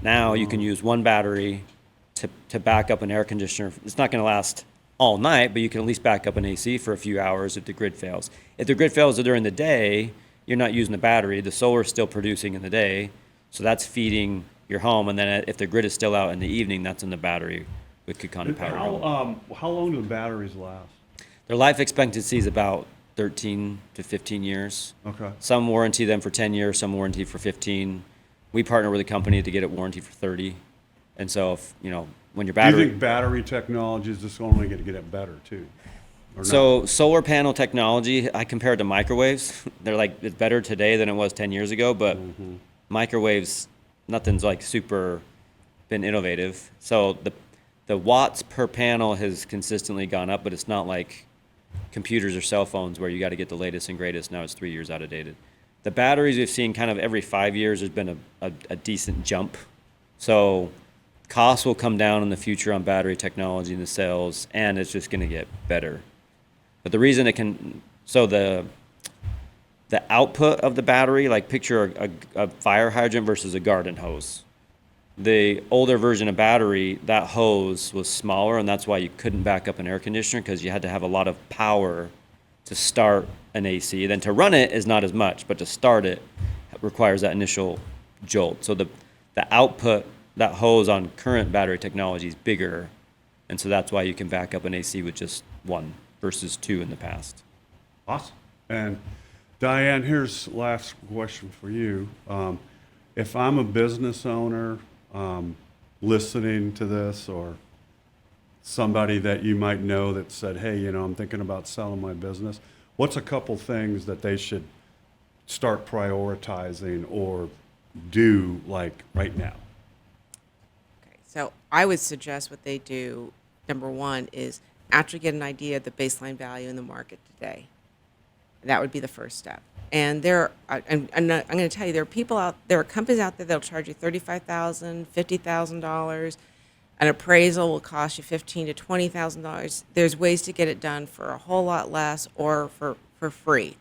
Now you can use one battery to back up an air conditioner. It's not going to last all night, but you can at least back up an AC for a few hours if the grid fails. If the grid fails during the day, you're not using the battery. The solar is still producing in the day, so that's feeding your home. And then if the grid is still out in the evening, that's in the battery with could kind of power. How long do the batteries last? Their life expectancy is about 13 to 15 years. Okay. Some warranty them for 10 years, some warranty for 15. We partner with a company to get it warranty for 30. And so, when your Do you battery... think battery technology is just only going to get it better too? Or not? So solar panel technology, I compare it to microwaves. It's better today than it was 10 years ago, but microwaves, nothing's like super been innovative. So the watts per panel has consistently gone up, but it's not like computers or cell phones where you got to get the latest and greatest. Now it's 3 years out of date. The batteries we've seen kind of every 5 years, there's been a decent jump. So costs will come down in the future on battery technology and the cells, and it's just going to get better. But the reason the output of the battery, like picture a fire hydrant versus a garden hose. The older version of battery, that hose was smaller, and that's why you couldn't back up an air conditioner, because you had to have a lot of power to start an AC. Then to run it is not as much, but to start it requires that initial jolt. So the output, that hose on current battery technology is bigger, and so that's why you can back up an AC with just one versus two in the past. Awesome. And Diane, here's the last question for you. If I'm a business owner listening to this, or somebody that you might know that said, hey, I'm thinking about selling my business, what's a couple things that they should start prioritizing or do like right now? Okay, so I would suggest what they do, number one, is actually get an idea of the baseline value in the market today. That would be the first step. And I'm going to tell you, there are companies out there that'll charge you $35,000, $50,000. An appraisal will cost you $15,000 to $20,000. There's ways to get it done for a whole lot less or for free.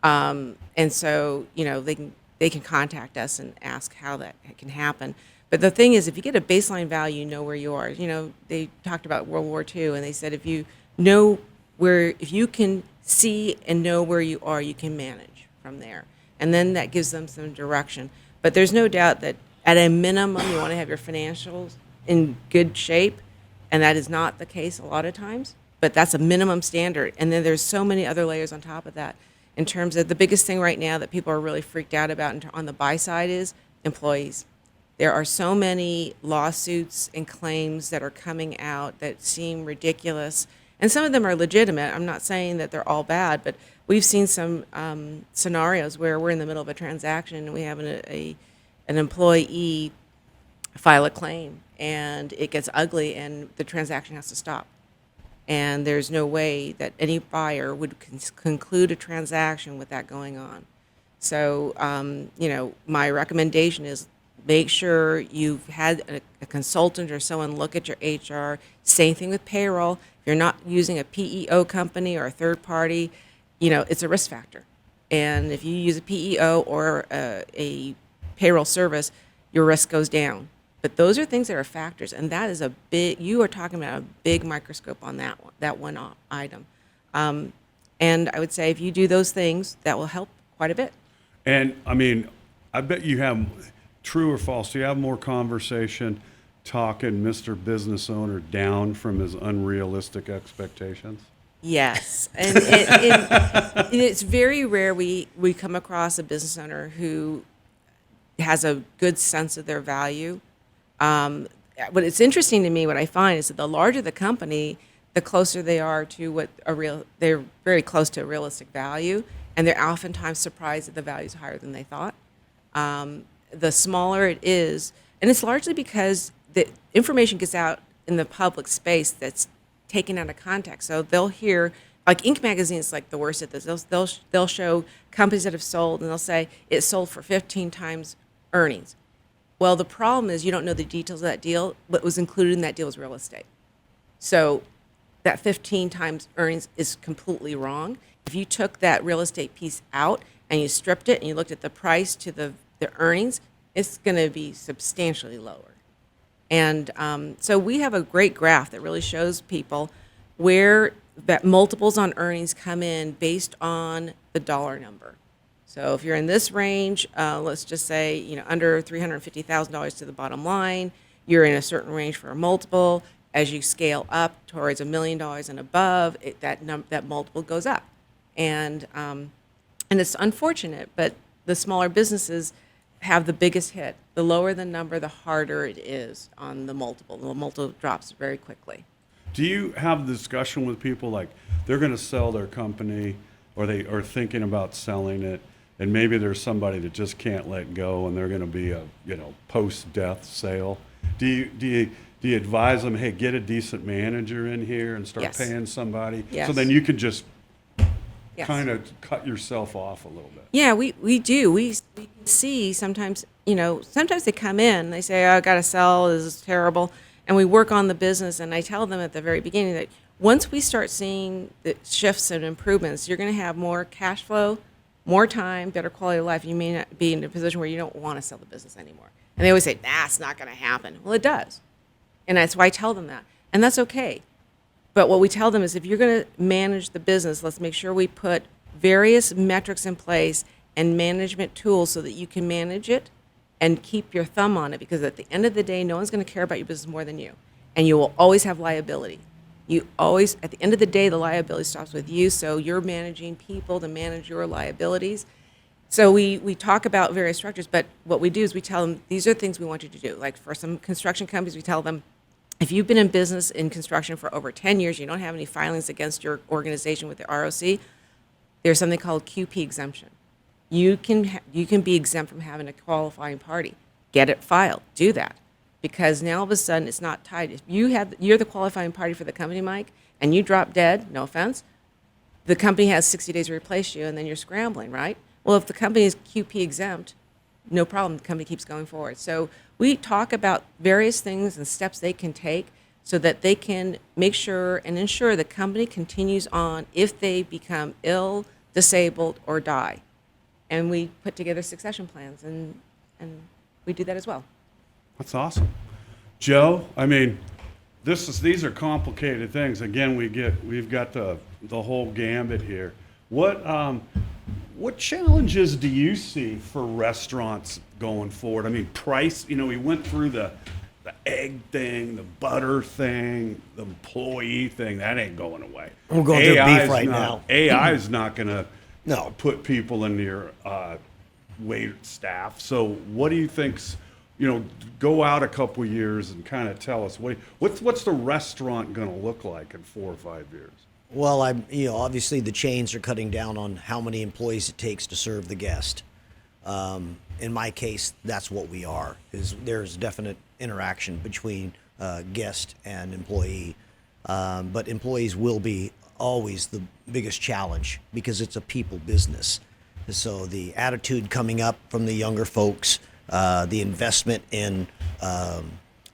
And so, they can contact us and ask how that can happen. But the thing is, if you get a baseline value, you know where you are. They talked about World War II, and they said if you can see and know where you are, you can manage from there. And then that gives them some direction. But there's no doubt that at a minimum, you want to have your financials in good shape, and that is not the case a lot of times, but that's a minimum standard. And then there's so many other layers on top of that. In terms of the biggest thing right now that people are really freaked out about on the buy side is employees. There are so many lawsuits and claims that are coming out that seem ridiculous, and some of them are legitimate. I'm not saying that they're all bad, but we've seen some scenarios where we're in the middle of a transaction and we have an employee file a claim, and it gets ugly, and the transaction has to stop. And there's no way that any buyer would conclude a transaction with that going on. So, my recommendation is make sure you've had a consultant or someone look at your HR. Same thing with payroll. If you're not using a PEO company or a third party, it's a risk factor. And if you use a PEO or a payroll service, your risk goes down. But those are things that are factors, and that is you are talking about a big microscope on that one item. And I would say if you do those things, that will help quite a bit. And I bet you have, true or false, do you have more conversation talking Mr. Business Owner down from his unrealistic expectations? Yes, and it's very rare we come across a business owner who has a good sense of their value. But it's interesting to me, what I find is that the larger the company, the closer they are to they're very close to a realistic value, and they're oftentimes surprised that the value is higher than they thought. The smaller it is, and it's largely because the information gets out in the public space that's taken out of context. So they'll hear, like Inc. magazine is like the worst at this. They'll show companies that have sold, and they'll say it sold for 15 times earnings. Well, the problem is you don't know the details of that deal. What was included in that deal was real estate. So that 15 times earnings is completely wrong. If you took that real estate piece out and you stripped it and you looked at the price to the earnings, it's going to be substantially lower. And so we have a great graph that really shows people where that multiples on earnings come in based on the dollar number. So if you're in this range, let's just say, under $350,000 to the bottom line, you're in a certain range for a multiple. As you scale up towards $1 million and above, that multiple goes up. And it's unfortunate, but the smaller businesses have the biggest hit. The lower the number, the harder it is on the multiple. The multiple drops very quickly. Do you have the discussion with people like they're going to sell their company, or they are thinking about selling it, and maybe there's somebody that just can't let go, and they're going to be a post-death sale? Do you advise them, hey, get a decent manager in here and start Yes. paying somebody, Yes. so then you can just Yes. kind of cut yourself off a little bit? Yeah, we do. We can see sometimes, sometimes they come in, they say, oh, I got to sell, this is terrible. And we work on the business, and I tell them at the very beginning that once we start seeing the shifts and improvements, you're going to have more cash flow, more time, better quality of life, you may not be in a position where you don't want to sell the business anymore. And they always say, nah, it's not going to happen. Well, it does. And that's why I tell them that. And that's okay. But what we tell them is if you're going to manage the business, let's make sure we put various metrics in place and management tools so that you can manage it and keep your thumb on it, because at the end of the day, no one's going to care about your business more than you. And you will always have liability. You always, at the end of the day, the liability stops with you, so you're managing people to manage your liabilities. So we talk about various structures, but what we do is we tell them, these are things we want you to do. Like for some construction companies, we tell them, if you've been in business in construction for over 10 years, you don't have any filings against your organization with the ROC, there's something called QP exemption. You can be exempt from having a qualifying party. Get it filed. Do that. Because now all of a sudden it's not tied. If you're the qualifying party for the company, Mike, and you drop dead, no offense, the company has 60 days to replace you, and then you're scrambling, right? Well, if the company is QP exempt, no problem. The company keeps going forward. So we talk about various things and steps they can take so that they can make sure and ensure the company continues on if they become ill, disabled, or die. And we put together succession plans, and we do that as well. That's awesome. Joe, I mean, these are complicated things. Again, we've got the whole gambit here. What challenges do you see for restaurants going forward? I mean, price, we went through the egg thing, the butter thing, the employee thing, that ain't going away. We're going through beef right now. AI is not going to No. put people in your wait staff. So what do you think's, go out a couple of years and kind of tell us what's the restaurant going to look like in 4 or 5 years? Well, obviously the chains are cutting down on how many employees it takes to serve the guest. In my case, that's what we are. There's definite interaction between guest and employee, but employees will be always the biggest challenge because it's a people business. So the attitude coming up from the younger folks, the investment in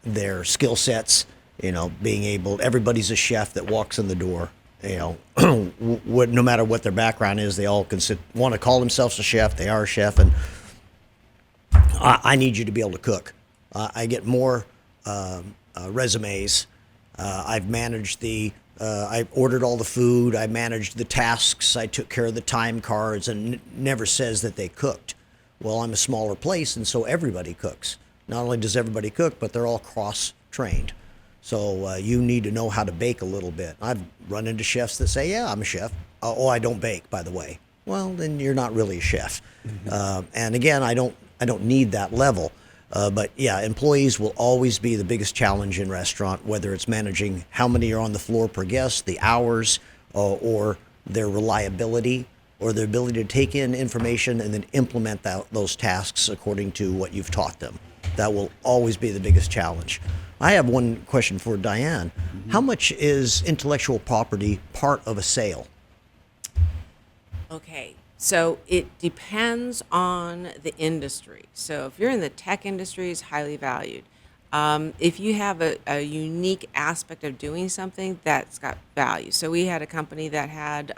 their skill sets, everybody's a chef that walks in the door. No matter what their background is, they all want to call themselves a chef. They are a chef, and I need you to be able to cook. I get more resumes. I've managed I ordered all the food. I managed the tasks. I took care of the time cards, and never says that they cooked. Well, I'm a smaller place, and so everybody cooks. Not only does everybody cook, but they're all cross-trained. So you need to know how to bake a little bit. I've run into chefs that say, yeah, I'm a chef. Oh, I don't bake, by the way. Well, then you're not really a chef. Mm-hmm. And again, I don't need that level. But yeah, employees will always be the biggest challenge in restaurant, whether it's managing how many are on the floor per guest, the hours, or their reliability, or their ability to take in information and then implement those tasks according to what you've taught them. That will always be the biggest challenge. I have one question for Diane. Mm-hmm. How much is intellectual property part of a sale? Okay, so it depends on the industry. So if you're in the tech industry, it's highly valued. If you have a unique aspect of doing something, that's got value. So we had a company that had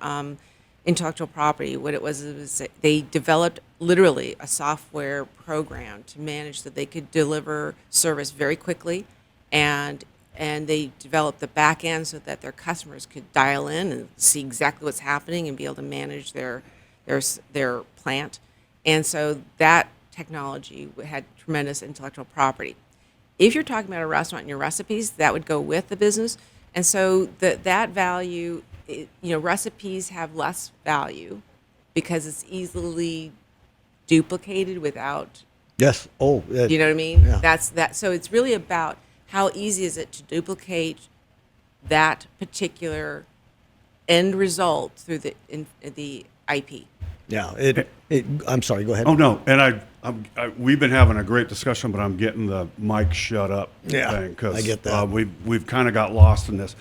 intellectual property. What it was they developed literally a software program to manage so they could deliver service very quickly, and they developed the back end so that their customers could dial in and see exactly what's happening and be able to manage their plant. And so that technology had tremendous intellectual property. If you're talking about a restaurant and your recipes, that would go with the business. And so that value, recipes have less value because it's easily duplicated without. Yes. Oh. You know what I mean? Yeah. That's that. So it's really about how easy is it to duplicate that particular end result through the IP. Yeah. I'm sorry. Go ahead. Oh no, and we've been having a great discussion, but I'm getting the mic shut up thing because I get that. We've kind of got lost in this.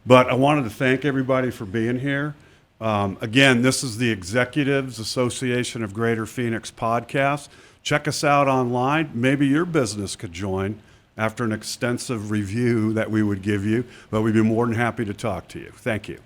But I wanted to thank everybody for being here. Again, this is the Executives Association of Greater Phoenix podcast. Check us out online. Maybe your business could join after an extensive review that we would give you, but we'd be more than happy to talk to you. Thank you.